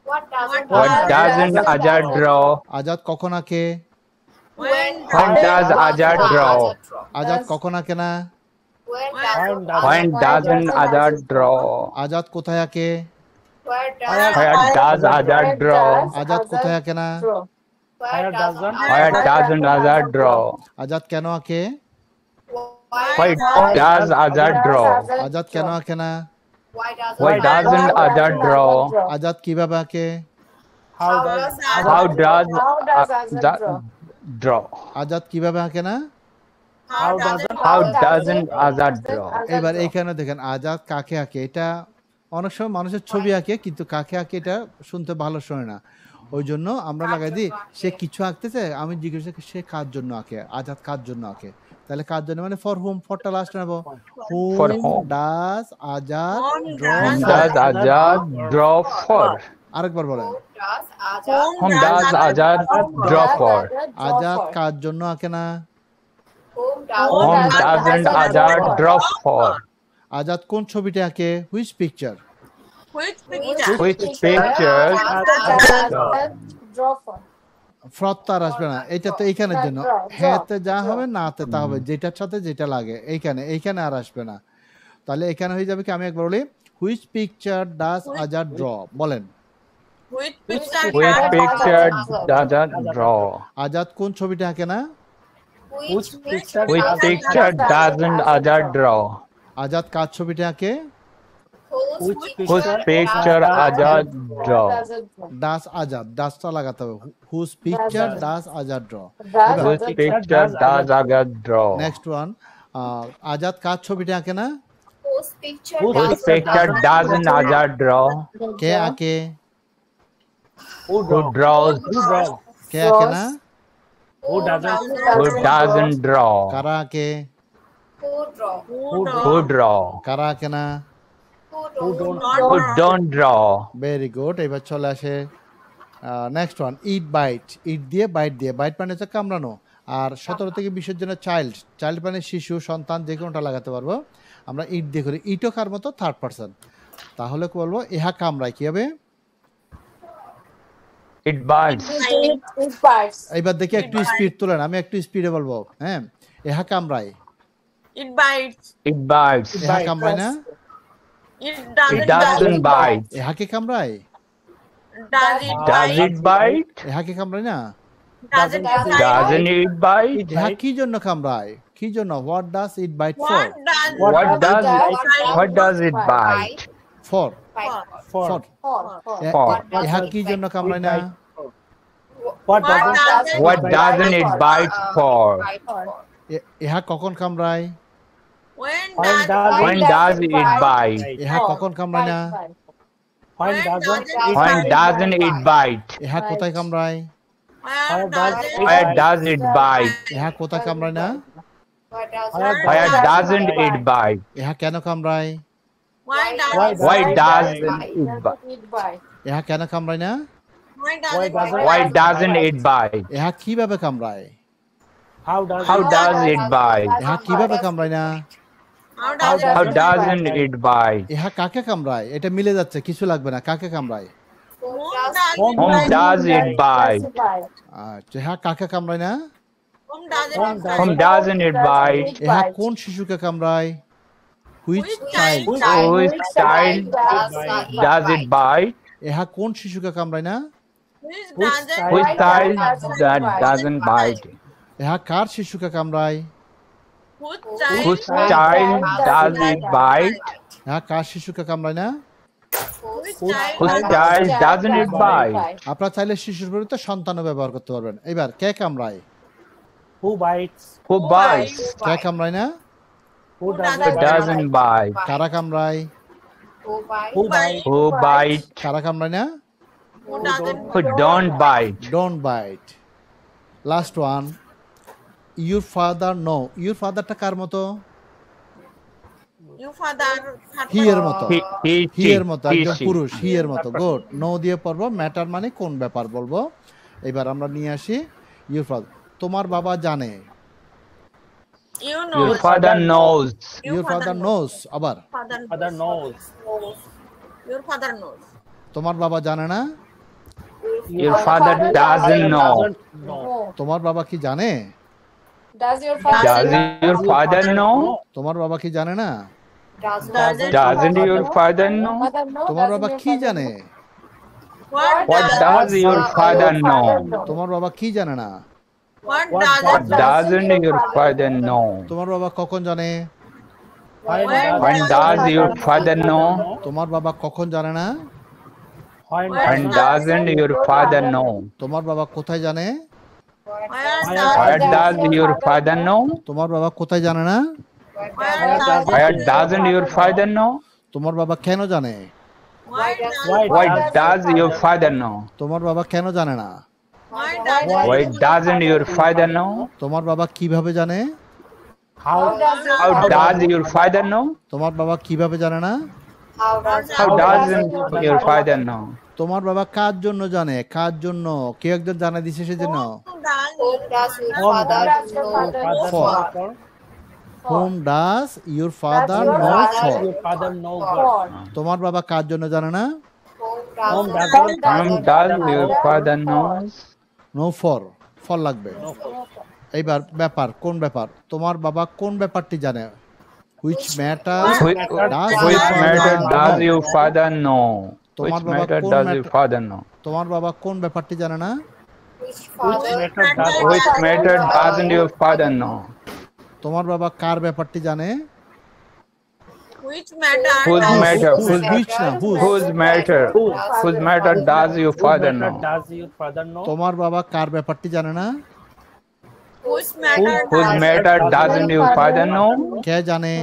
What doesn't Ajad draw? Azad কখন আঁকে? When does Ajad draw? Azad কখন আঁকে না? When doesn't Azad draw? Azad কোথায় আঁকে? Where Where does Azad draw? Azad কোথায় আঁকে না? Where doesn't Where doesn't Azad draw? Azad কেন আঁকে? Why does Azad draw? Azad কেন আঁকে না? Why doesn't Azad draw? Azad কিভাবে আঁকে? how does How does Azad draw? Azad কিভাবে আঁকে না? How doesn't Azad draw? এবার এইখানে দেখেন আজাদ কাকে আঁকে, এটা অনেক সময় মানুষের ছবি আঁকে কিন্তু কাকে আঁকে এটা শুনতে ভালো শোনে না, ওই জন্য আমরা লাগাই দিই সে কিছু আঁকতেছে, আমি জিজ্ঞেস করি সে কার জন্য আঁকে, আজাদ কার জন্য আঁকে, তাহলে কার জন্য মানে ফর হুম, ফরটা লাস্ট নেব, For hmm whom? Does Azad draw Whom does Azad draw for? আরেকবার বলেন, Whom does Azad draw for? Azad কার জন্য আঁকে না? Whom doesn't Azad draw for? Azad কোন ছবিটা আঁকে? Which picture? Which picture? Which picture? draw for ফ্রত তার আসবে না, এটা তো এইখানের জন্য, হ্যাঁতে যা হবে নাতে তা হবে, যেটার সাথে যেটা লাগে এইখানে আর আসবে না, তাহলে এখানে হয়ে যাবে কি, আমি একবার বলি which picture does Azad draw, বলেন Which picture? Which picture does Azad draw? Azad কোন ছবিটা আঁকে না? which picture Which picture doesn't Azad draw? Azad কার ছবিটা আঁকে? Whose picture Azad draw? Does Azad, ডাজটা লাগাতে হবে, whose picture does Azad draw. Whose picture does Azad draw? Next one, Azad কার ছবিটা আঁকে না? Whose picture Whose picture doesn't Azad draw? কে আঁকে? who Who draws? কে আঁকে না? who doesn't Who doesn't draw? কারা আঁকে? Who draw? কারা আঁকে না? who don't Who don't draw? Very good, এবার চলে আসে নেক্সট ওয়ান, ইট বাইট, ইট দিয়ে বাইট দিয়ে, বাইট মানে হচ্ছে কামড়ানো, আর 17 থেকে 20-এর জন্য চাইল্ড মানে শিশু, সন্তান, যে কোনোটা লাগাতে পারবো, আমরা ইট দিয়ে করি, ইটও কার মতো থার্ড পারসন, তাহলে কি বলবো, ইহা কামড়ায়, কি হবে? It bites. it bites এইবার দেখি একটু স্পিড তোলেন, আমি একটু স্পিডে বলবো, হ্যাঁ, ইহা কামড়ায়, It bites. It bites. ইহা কামড়ায় না? It It doesn't bite. ইহাকে কামড়ায়? Does it Does bite? it bite? ইহাকে কামড়ায় না? Doesn't it bite? Doesn't it bite? ইহা কি জন্য কামড়ায়, কি জন্য, what does it bite for? What does What does it bite? For for for For. ইহা কি জন্য কামড়ায় না? what doesn't What doesn't it bite for? ইহা কখন কামড়ায়? When When does When does it bite? ইহা কখন কামড়ায় না? when doesn't When doesn't it bite? ইহা কোথায় কামড়ায়? where does it Where does it bite? ইহা কোথায় কামড়ায় না? Where doesn't it bite? ইহা কেন কামড়ায়? why does Why does it bite? it bite ইহা কেন কামড়ায় না? Why doesn't it bite? ইহা কিভাবে কামড়ায়? how How does it bite? ইহা কিভাবে কামড়ায় না? How doesn't it bite? ইহা কাকে কামড়ায়? এটা মিলে যাচ্ছে, কিছু লাগবে না, কাকে কামড়ায়? Whom does it bite? আচ্ছা, ইহা কাকে কামড়ায় না? Whom doesn't it bite? ইহা কোন শিশুকে কামড়ায়? Which child? Whose child does it bite? ইহা কোন শিশুকে কামড়ায় না? Which child that doesn't bite? ইহা কার শিশুকে কামড়ায়? Whose child does it bite? ইহা কার শিশুকে কামড়ায় না? Whose child doesn't it bite? আপনারা চাইলে শিশুর বিরুদ্ধে সন্তানও ব্যবহার করতে পারবেন। এবার কে কামড়ায়? who bites Who bites? কে কামড়ায় না? who Who doesn't doesn't bite? কারা কামড়ায়? who bites Who bite? কারা কামড়ায় না? Who don't bite? Don't bite. Last one, your father no. Your ফাদারটা কার মতো? হি এর মতো। হি এর মতো, একজন পুরুষ, হি এর মতো। গুড। নো দিয়ে পড়বো, ম্যাটার মানে কোন ব্যাপার বলবো। এবার আমরা নিয়ে আসি ইউর ফাদার। তোমার বাবা জানে। Your father knows. Your father knows. আবার father knows Your father knows. তোমার বাবা জানে না? Your father doesn't know. doesn't know তোমার বাবা কি জানে? Does your father Does your father know? তোমার বাবা কি জানে না? Doesn't your father know? Mother know? তোমার Doesn't বাবা your কি father জানে? know? What does your father know? তোমার বাবা কি জানে না? What What doesn't doesn't your father know? তোমার বাবা কখন জানে? When does your father know? তোমার বাবা কখন জানে না? When doesn't your father know? তোমার বাবা কোথায় জানে? Where does your father know? তোমার বাবা কোথায় জানে না? Where doesn't your father know? তোমার বাবা কেন জানে? Why does your father know? তোমার বাবা কেন জানে না? Why doesn't your father know? তোমার বাবা কিভাবে জানে? How does your father know? তোমার বাবা কিভাবে জানে না? How doesn't your father know? তোমার বাবা কার জন্য জানে? কার জন্য? কেউ একজন জানা দিছে সেজন্য। Whom does your father know for? তোমার বাবা কার জন্য জানে না? Whom does your father knows? No for. for লাগবে। এইবার ব্যাপার কোন ব্যাপার? তোমার বাবা কোন ব্যাপারটি জানে? Which matter Which does matter does your father know? Which তোমার বাবা matter কোন does your father know? তোমার বাবা কোন ব্যাপারটি জানে না? Which matter doesn't your father know? তোমার বাবা কার ব্যাপারটি জানে? Which matter? Whose matter? Which না Whose matter does your father know? তোমার বাবা কার ব্যাপারটি জানে না? Whose matter? Whose matter doesn't your father know? কে জানে?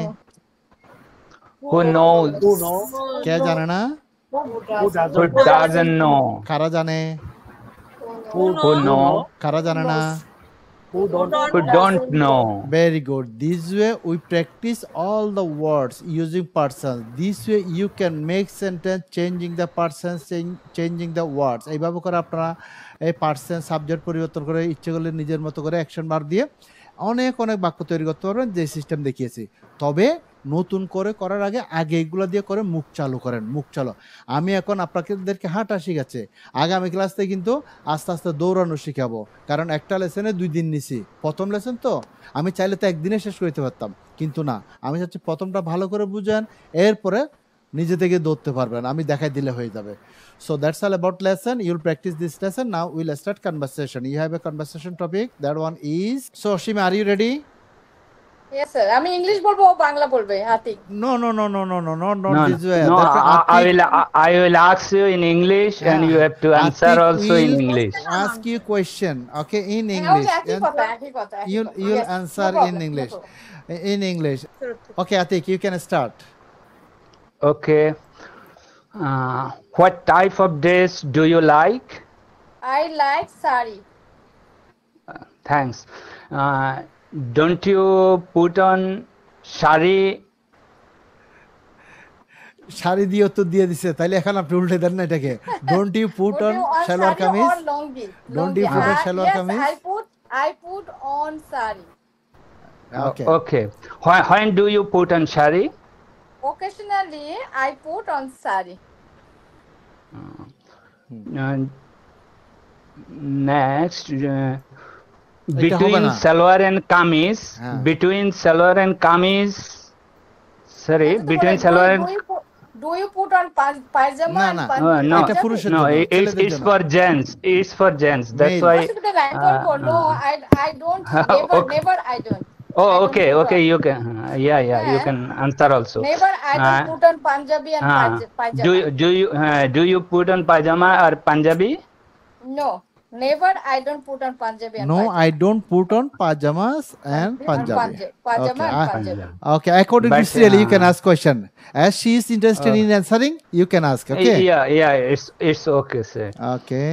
Who knows? কে জানে না? Who doesn't know? কারা জানে? Who know? কারা জানে না? Who don't know? Very good. This way we practice all the words using persons. This way you can make sentence changing the persons, changing the words. এইভাবে করে আপনারা এই পার্সন সাবজেক্ট পরিবর্তন করে ইচ্ছে করলে নিজের মতো করে অ্যাকশন বার দিয়ে অনেক বাক্য তৈরি করতে পারবেন, যে সিস্টেম দেখিয়েছি। তবে নতুন করে করার আগে এগুলো দিয়ে করে মুখ চালু করেন। মুখ চালু আমি এখন আপনাদেরকে হাঁটা শিখাচ্ছি, আগামী ক্লাসে কিন্তু আস্তে আস্তে দৌড়ানো শিখাবো, কারণ একটা লেসনে 2 দিন নিছি। প্রথম লেসন তো আমি চাইলে তো একদিনে শেষ করতে পারতাম, কিন্তু না, আমি চাচ্ছি প্রথমটা ভালো করে বুঝেন, এরপরে নিজে থেকে দৌড়তে পারবেন, আমি দেখাই দিলে হয়ে যাবে। So that's all about lesson. You'll practice this lesson. Now we'll start conversation. You have a conversation topic. That one is, so Shima, are you ready? Yes sir. আমি ইংলিশ বলবো, ও বাংলা বলবে Atik. No, not No, this way. no, Atik, I will ask you in English and you have to answer Atik also in will English. ask you question, okay, in হ্যাঁ, English. ওই একই And কথা, একই কথা। you'll Yes, answer no problem, in no English. problem. In English. Okay, Atik, you can start. Okay. What type of dress do you like? I like sari. Thanks. Don't you put on shari? Sari দিয়ে উত্তর দিয়ে দিছে, তাইলে এখন আপনি উল্টে দেন না এটাকে। Don't you put on shalwar sari kameez? or longi? Don't you put on shalwar Yes, kameez? I put on sari. Okay. Okay. When do you put on shari? Occasionally I put on sari. Next, হবে between না। salwar and kameez, হ্যাঁ। between salwar and kameez, sorry, আচ্ছা, তো between বলে, salwar and do you put on pajama না, and না। punjabi? no, এটা পুরুষের no, জন্য, it's ছেলেদের জন্য। for gents. It's for gents. That's Male. why. অসুবিধা নাই, আমি বলবো, no, I don't, never I don't. Oh, I don't okay, put okay. on. You can, yeah, you Yeah. can answer also. Never I don't put on Punjabi and pajama. Do you put on pajama or Punjabi? No, never I don't put on Punjabi and No, pajama. I don't put on pajamas and Punjabi. Pajama and Okay, Punjabi. Okay, according to But, Sreli, you can ask question. As she is interested in answering, you can ask. Okay. Yeah, it's okay, sir. Okay.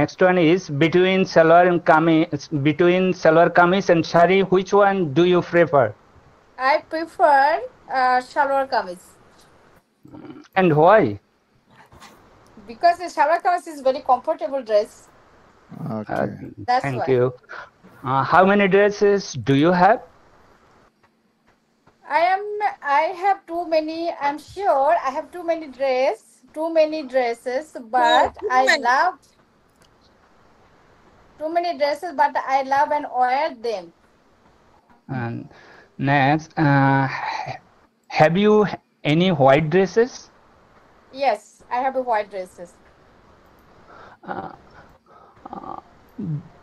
Next one is between salwar kameez and shari, which one do you prefer? I prefer shalwar kameez And why? because the shalwar kameez is very comfortable dress. Okay. That's Thank why. you. How many dresses do you have? I have too many. I'm sure I have too many dresses, but too I many. love. too many dresses, but I love and wear them. And next, have you any white dresses? Yes, I have a white dresses.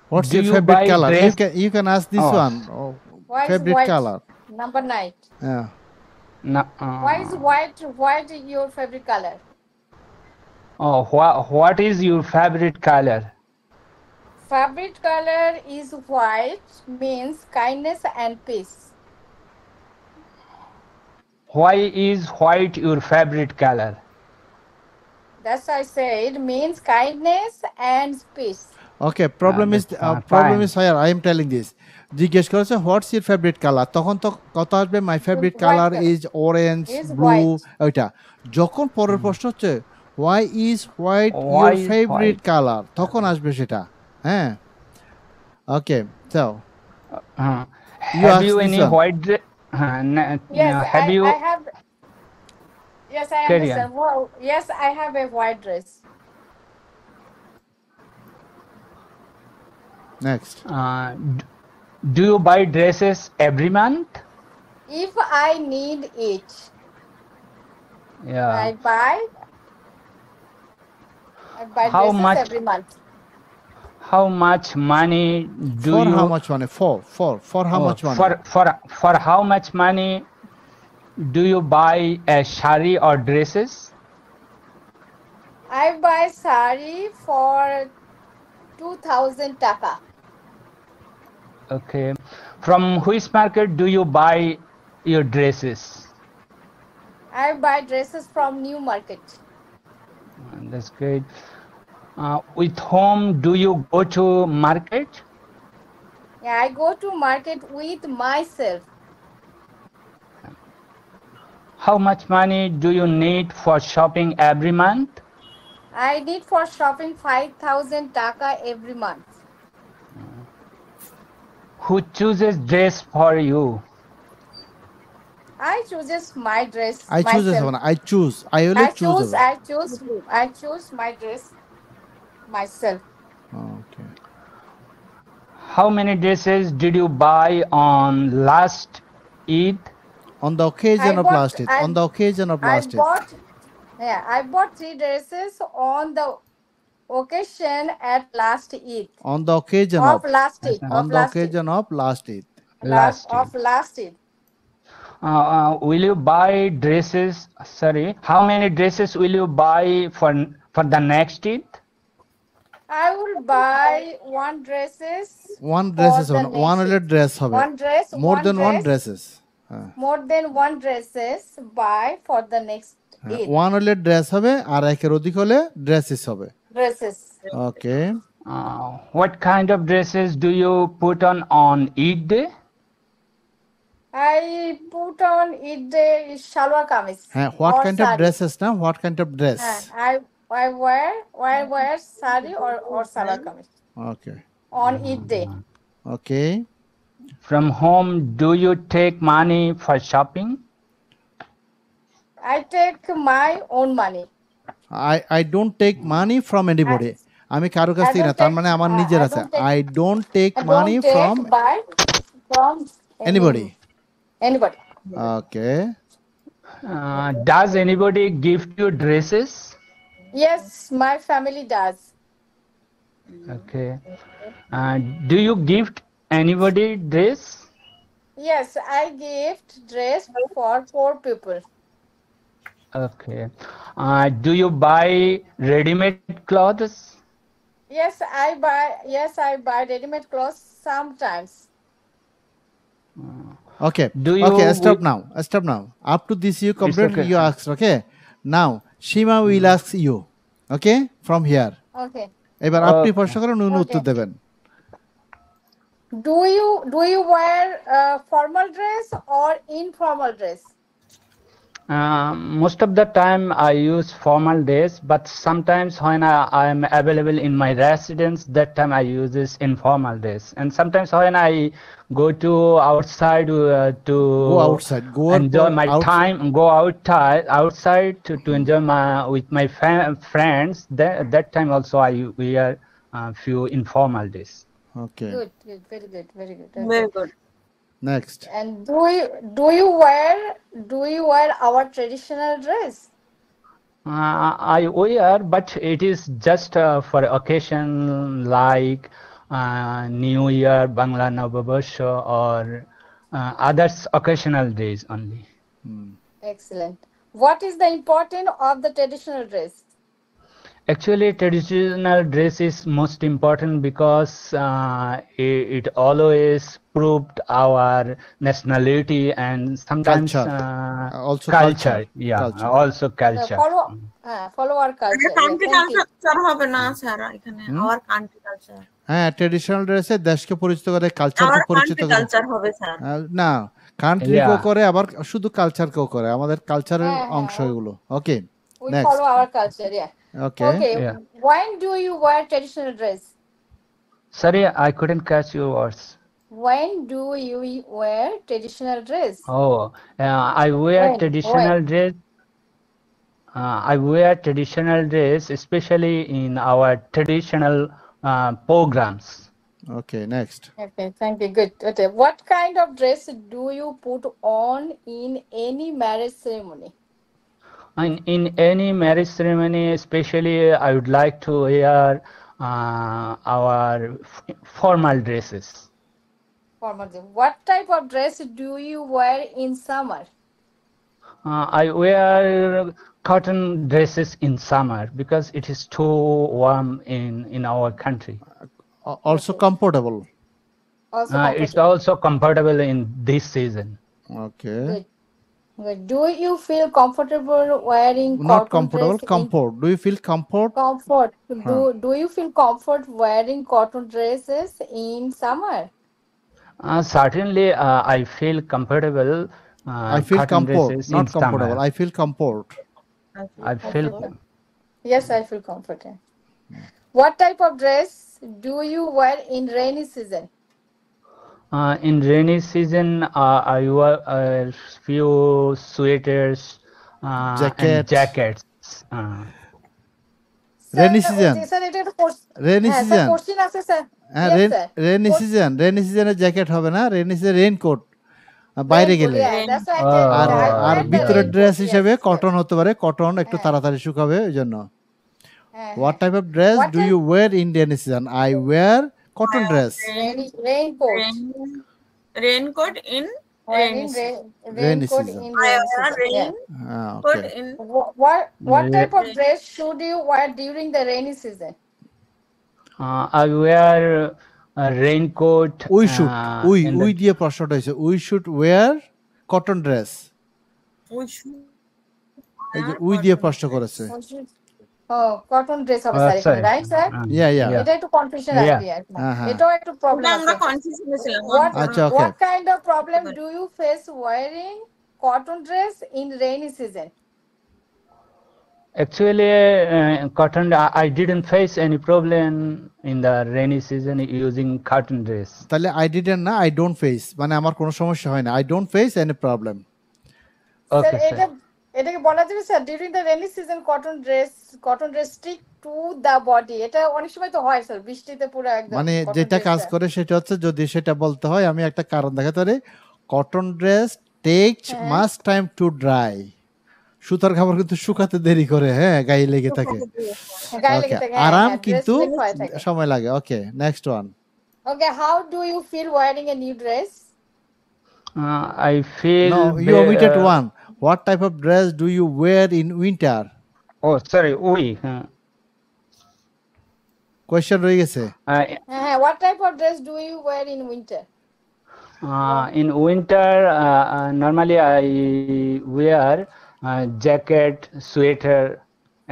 What's Do your you favorite buy color? dress? You can ask this Oh. one. Oh, Why is favorite white? color. Number 9. Yeah. No, Why is white your favorite color? oh, what is your favorite color? Favorite color is white, means kindness and peace. Why is white your favorite color? That's I said, means kindness and peace. Okay, problem is that's problem fine. is here. I am telling this. জিজ্ঞেস করেছে হোয়াটস ইউর ফেভারিট কালার, তখন তো কথা আসবে my favourite White colour color. Is orange Is blue white. ওইটা। যখন পরের প্রশ্ন হচ্ছে why is white Why your is favourite white? Colour, তখন আসবে সেটা। হ্যাঁ, ওকে, so Have ask you this any one. white dress? Yes, Have you? I have. Yes, I Carry understand. Well, yes, I have a white dress. Next Do you buy dresses every month? If I need it, Yeah. I buy How dresses much- every month. How much money do for you? How much মানে ফর হাউ মাচ মানে For how much money do you buy a sari or dresses? I buy sari for 2,000 taka. Okay. From which market do you buy your dresses? I buy dresses from New Market. That's great. With whom do you go to market? Yeah, I go to market with myself. How much money do you need for shopping every month? I need for shopping 5,000 taka every month. Who chooses dress for you? I chooses my dress I choose myself. মানে আই চুজ আই হলে choose I choose my dress myself. Okay. How many dresses did you buy on last Eid? On the occasion I of bought- last Eid. I- On the occasion of I last Eid. bought 3 dresses on the occasion at last Eid. On the occasion Of of. last Eid. On the occasion of last Eid. Last Of last Eid. Will you buy dresses? Sorry, how many dresses will you buy for the next Eid? I will buy one dresses. One dresses for the হবে না, next one হলে Eid. dress হবে। One dress. More than one dress, dresses. হ্যাঁ। More than one dresses buy for the next Eid. One হলে ড্রেস হবে আর একের অধিক হলে ড্রেসেস হবে। Dresses. Okay, What kind of dresses do you put on Eid day? I put on Eid day shalwar kameez. হ্যাঁ, what or kind of sari. Dresses না, what kind of dress. I wear sari or shalwar kameez okay, on Eid day. Okay. From whom do you take money for shopping? I take my own money. I don't take money from anybody. আমি কারো কাছ I থেকে না, don't তার take- মানে আমার I নিজের don't আছে। take- I don't take I money don't take from from anybody. Anybody. Okay. Does anybody gift you dresses? Yes, my family does. Okay. Do you gift anybody dress? Yes, I gift dress for poor people. Okay. Do you buy ready-made clothes? Yes, I buy ready-made clothes sometimes. Okay. Do you Okay, stop now. Stop now. Up to this you complete, okay. you asked, okay? Now, Shima will ask you. Okay? From here. Okay. এবার আপনি প্রশ্ন করেন, উনি উত্তর Okay. দেবেন। Do you wear formal dress or informal dress? Most of the time I use formal dress, but sometimes when I am available in my residence, that time I use this informal dress. And sometimes when I go to outside to Go outside. Go enjoy my out- time, go outside to enjoy with my friends. That time also I wear few informal dress. Okay. Good, good, very good, very good. Okay. Very good. Next. And do you wear our traditional dress? I wear, but it is just for occasion like New Year, Bangla Navabarsha, or others occasional days only. Excellent. What is the importance of the traditional dress? Actually, traditional dress is most important because it always proved our nationality and sometimes Culture. Also culture. culture. Yeah, Culture. also culture. Follow our culture. এটা Yeah, country thank you. Culture হবে না স্যার এখানে আওয়ার কান্ট্রি কালচার হ্যাঁ, ট্রেডিশনাল ড্রেসে দেশকে পরিচিত করে, কালচারকে আওয়ার পরিচিত কান্ট্রি করে। কালচার হবে স্যার না, কান্ট্রিকেও Yeah. করে, আবার শুধু কালচারকেও করে, আমাদের কালচারের হ্যাঁ, অংশ এগুলো। ওকে, We next. follow our culture. Yeah. Okay, Okay. Yeah. When do you wear traditional dress? Sorry, I couldn't catch your words. When do you wear traditional dress? Oh, I wear When? traditional dress. I wear traditional dress, especially in our traditional programs. Okay, next. Okay, thank you. Good. Okay. What kind of dress do you put on in any marriage ceremony? In any marriage ceremony, especially, I would like to wear our formal dresses. Formal dress. What type of dress do you wear in summer? I wear cotton dresses in summer because it is too warm in our country. Also comfortable. Also It's comfortable. also comfortable in this season. Okay, Good. Good. Do you feel comfortable wearing not cotton comfortable, dress in comfort. Do you feel comfort? comfort? Do you feel comfort wearing cotton dresses in summer? Certainly, I feel comfortable. I feel cotton comfort, dresses not in comfortable. summer. I feel comfort. I feel Yes, I feel comfortable. What type of dress do you wear in rainy season? in rainy season, I wear a few sweaters and jackets. Rainy season. Sir, এটা একটা কোশ্চেন। রেনি হ্যাঁ, সিজন। স্যার কোশ্চেন আছে স্যার। হ্যাঁ, Yes, sir. Rainy season. Rainy সিজনে জ্যাকেট হবে না, রেনি সিজনে রেইনকোট বাইরে Raincoat, গেলে। yeah, that's why I Oh, said I আর wear the ভিতরের raincoat, ড্রেস yes, হিসেবে yes. কটন হতে পারে, কটন একটু হ্যাঁ। তাড়াতাড়ি শুকাবে ওই জন্য। হ্যাঁ, what type of dress What do type- you wear in rainy season? I wear cotton dress. raincoat. raincoat in Wearing rainy season. raincoat season. in I rainy wear season. Yeah. raincoat okay, in What type of Rain- dress should you wear during the rainy season? I wear a raincoat. We should, we in the- we দিয়ে প্রশ্নটা হয়েছে, we should wear cotton dress. we should এই যে wear উই দিয়ে cotton প্রশ্ন dress. করেছে। Oh, cotton dress হবে স্যার এখানে, sorry. Right sir? Yeah yeah, এটা একটু কনফিউশন Yeah. আসবে আর কি। হ্যাঁ। এটাও একটু প্রবলেম এটা আমরা আছে। কনফিউশনে ছিলাম আচ্ছা, ওকে। What kind of problem do you face wearing cotton dress in rainy season? Actually, cotton. I didn't face any problem in the rainy season using cotton dress. তাহলে আই ডিডন্ট না, আই ডোন্ট ফেস, মানে আমার কোনো সমস্যা হয় না। I don't face any problem. Okay, sir sir. এটাকে বলা যাবে sir during the rainy season cotton dress stick to the body, এটা অনেক সময় তো হয় স্যার, বৃষ্টিতে পুরো একদম মানে cotton যেটা dress কাজ টা। করে সেটা হচ্ছে, যদি সেটা বলতে হয় আমি একটা কারণ দেখাতে পারি। কটন ড্রেস টেকস হ্যাঁ। মাস টাইম টু ড্রাই। সুতার কাপড় কিন্তু শুকাতে দেরি করে, হ্যাঁ, গায়ে লেগে থাকে। গায়ে লেগে Okay, থাকে, আরাম dress কিন্তু slip হয়ে থাকে। সময় লাগে। Okay, next one. Okay, how do you feel wearing a new dress? I feel. No, you omitted one. What type of dress do you wear in winter? Oh, sorry. We. Question রয়ে গেছে। হ্যাঁ, what type of dress do you wear in winter? In winter, normally I wear jacket, sweater,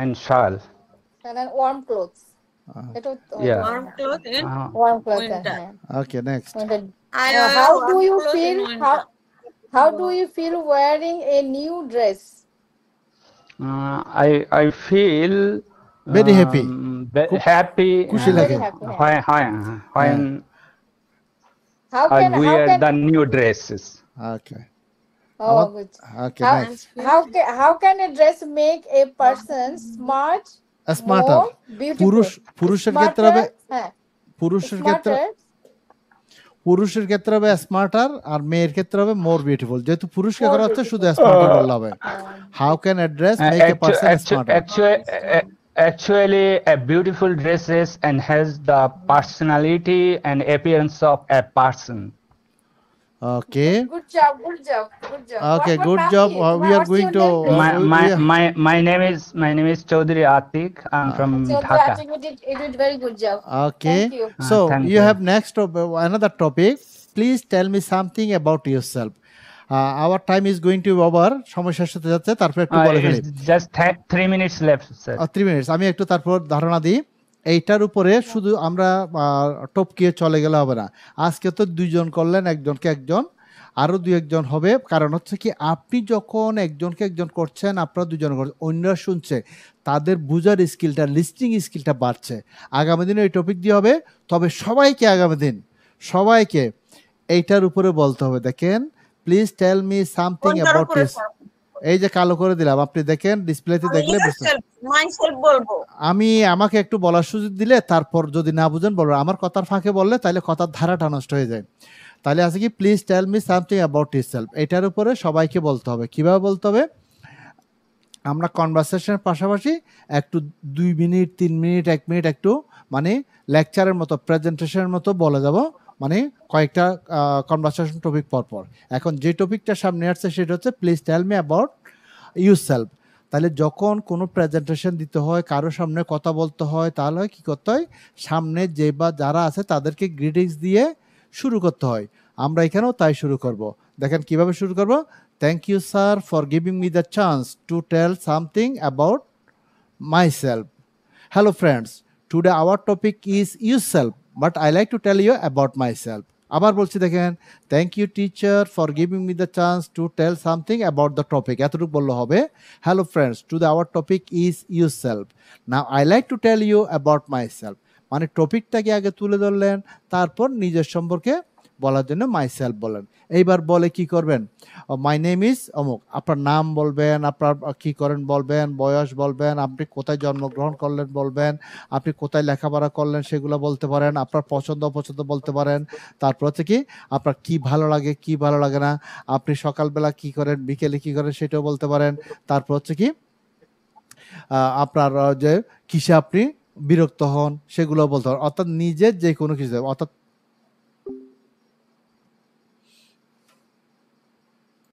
and shawl. And then warm clothes. এটা Yeah. warm clothes in warm clothes. winter. হ্যাঁ। ওকে, next. Winter. I wear How warm do you clothes in feel? winter. How do you feel wearing a new dress? I feel Very happy. happy খুশি লাগে। Very happy, yeah. when How I can wear the new dresses. Okay, oh good. Okay, How, next. how can a dress make a person smarter. more beautiful? পুরুষের ক্ষেত্রে হবে, হ্যাঁ, পুরুষের ক্ষেত্রে smarter. পুরুষের ক্ষেত্রে হবে স্মার্টার আর মেয়ের ক্ষেত্রে হবে মোর বিউটিফুল। যেহেতু পুরুষকে করা হচ্ছে শুধু স্মার্টার বললে হবে। How can a dress make a person smarter? Actually, a beautiful dresses enhance the personality and appearance of a person. Okay. Good job, good job, good job. Okay, What good about job. Naki? We are What's going your to name, please? My name is Chaudhary Atik. I'm from Chaudhary Dhaka. Atik, you did very good job. Okay. Thank you. So Thank you you. have next another topic. Please tell me something about yourself. Our time is going to be over. সময় শেষ হতে যাচ্ছে, তারপর একটু বলে ফেলি। It's just 3 minutes left, sir. 3 minutes আমি একটু তারপর ধারণা দিই। এইটার উপরে শুধু আমরা টপকিয়ে চলে গেলে হবে না। আজকে তো 2 জন করলেন, একজনকে একজন, আরো 2-1 জন হবে। কারণ হচ্ছে কি আপনি যখন একজনকে একজন করছেন, আপনারা 2 জন করছেন, অন্যরা শুনছে, তাদের বুঝার স্কিলটা, লিস্টিং স্কিলটা বাড়ছে। আগামী দিনে এই টপিক দিয়ে হবে। তবে সবাইকে আগামী দিন সবাইকে এইটার উপরে বলতে হবে। দেখেন, প্লিজ টেল মি সামথিং কোনটার অ্যাবাউট উপরে দিস। এই যে কালো করে দিলাম, আপনি দেখেন ডিসপ্লেতে দেখলে বুঝতে। মাইসেলফ বলবো। আমাকে একটু বলার সুযোগ দিলে, তারপর যদি না বুঝেন বলবেন। আমার কথার ফাঁকে বললে তাহলে কথার ধারাটা নষ্ট হয়ে যায়। তাহলে আছে কি, please tell me something about yourself. এটার উপরে সবাইকে বলতে হবে। কিভাবে বলতে হবে? আমরা কনভারসেশনের পাশাপাশি একটু 2 মিনিট 3 মিনিট 1 মিনিট একটু মানে লেকচারের মতো, প্রেজেন্টেশনের মতো বলে যাব, মানে কয়েকটা কনভারসেশন টপিক পরপর। এখন যে টপিকটা সামনে আসছে সেটা হচ্ছে please tell me about yourself. তাহলে যখন কোনো প্রেজেন্টেশন দিতে হয়, কারো সামনে কথা বলতে হয়, তাহলে কি করতে হয়? সামনে যে বা যারা আছে তাদেরকে গ্রিটিংস দিয়ে শুরু করতে হয়। আমরা এখানেও তাই শুরু করব। দেখেন কিভাবে শুরু করব। Thank you sir for giving me the chance to tell something about myself. Hello friends, today our topic is yourself, but I like to tell you about myself. আবার বলছি, দেখেন, thank you teacher for giving me the chance to tell something about the topic. এতটুকু বললে হবে। Hello friends, today our topic is yourself, now I like to tell you about myself. মানে টপিকটাকে আগে তুলে ধরলেন, তারপর নিজের সম্পর্কে বলার জন্য মাইসেলফ বলেন। এইবার বলে কি করবেন? মাই নেম ইজ অমুক। আপনার নাম বলবেন, আপনার কি করেন বলবেন, বয়স বলবেন, আপনি কোথায় জন্মগ্রহণ করলেন বলবেন, আপনি কোথায় লেখাপড়া করলেন সেগুলো বলতে পারেন, আপনার পছন্দ অপছন্দ বলতে পারেন। তারপর হচ্ছে কি আপনার কি ভালো লাগে কি ভালো লাগে না, আপনি সকালবেলা কি করেন, বিকেলে কি করেন সেটাও বলতে পারেন। তারপর হচ্ছে কি আপনার যে কিসে আপনি বিরক্ত হন সেগুলো বলতে পারেন। অর্থাৎ নিজের যে কোনো কিছু, অর্থাৎ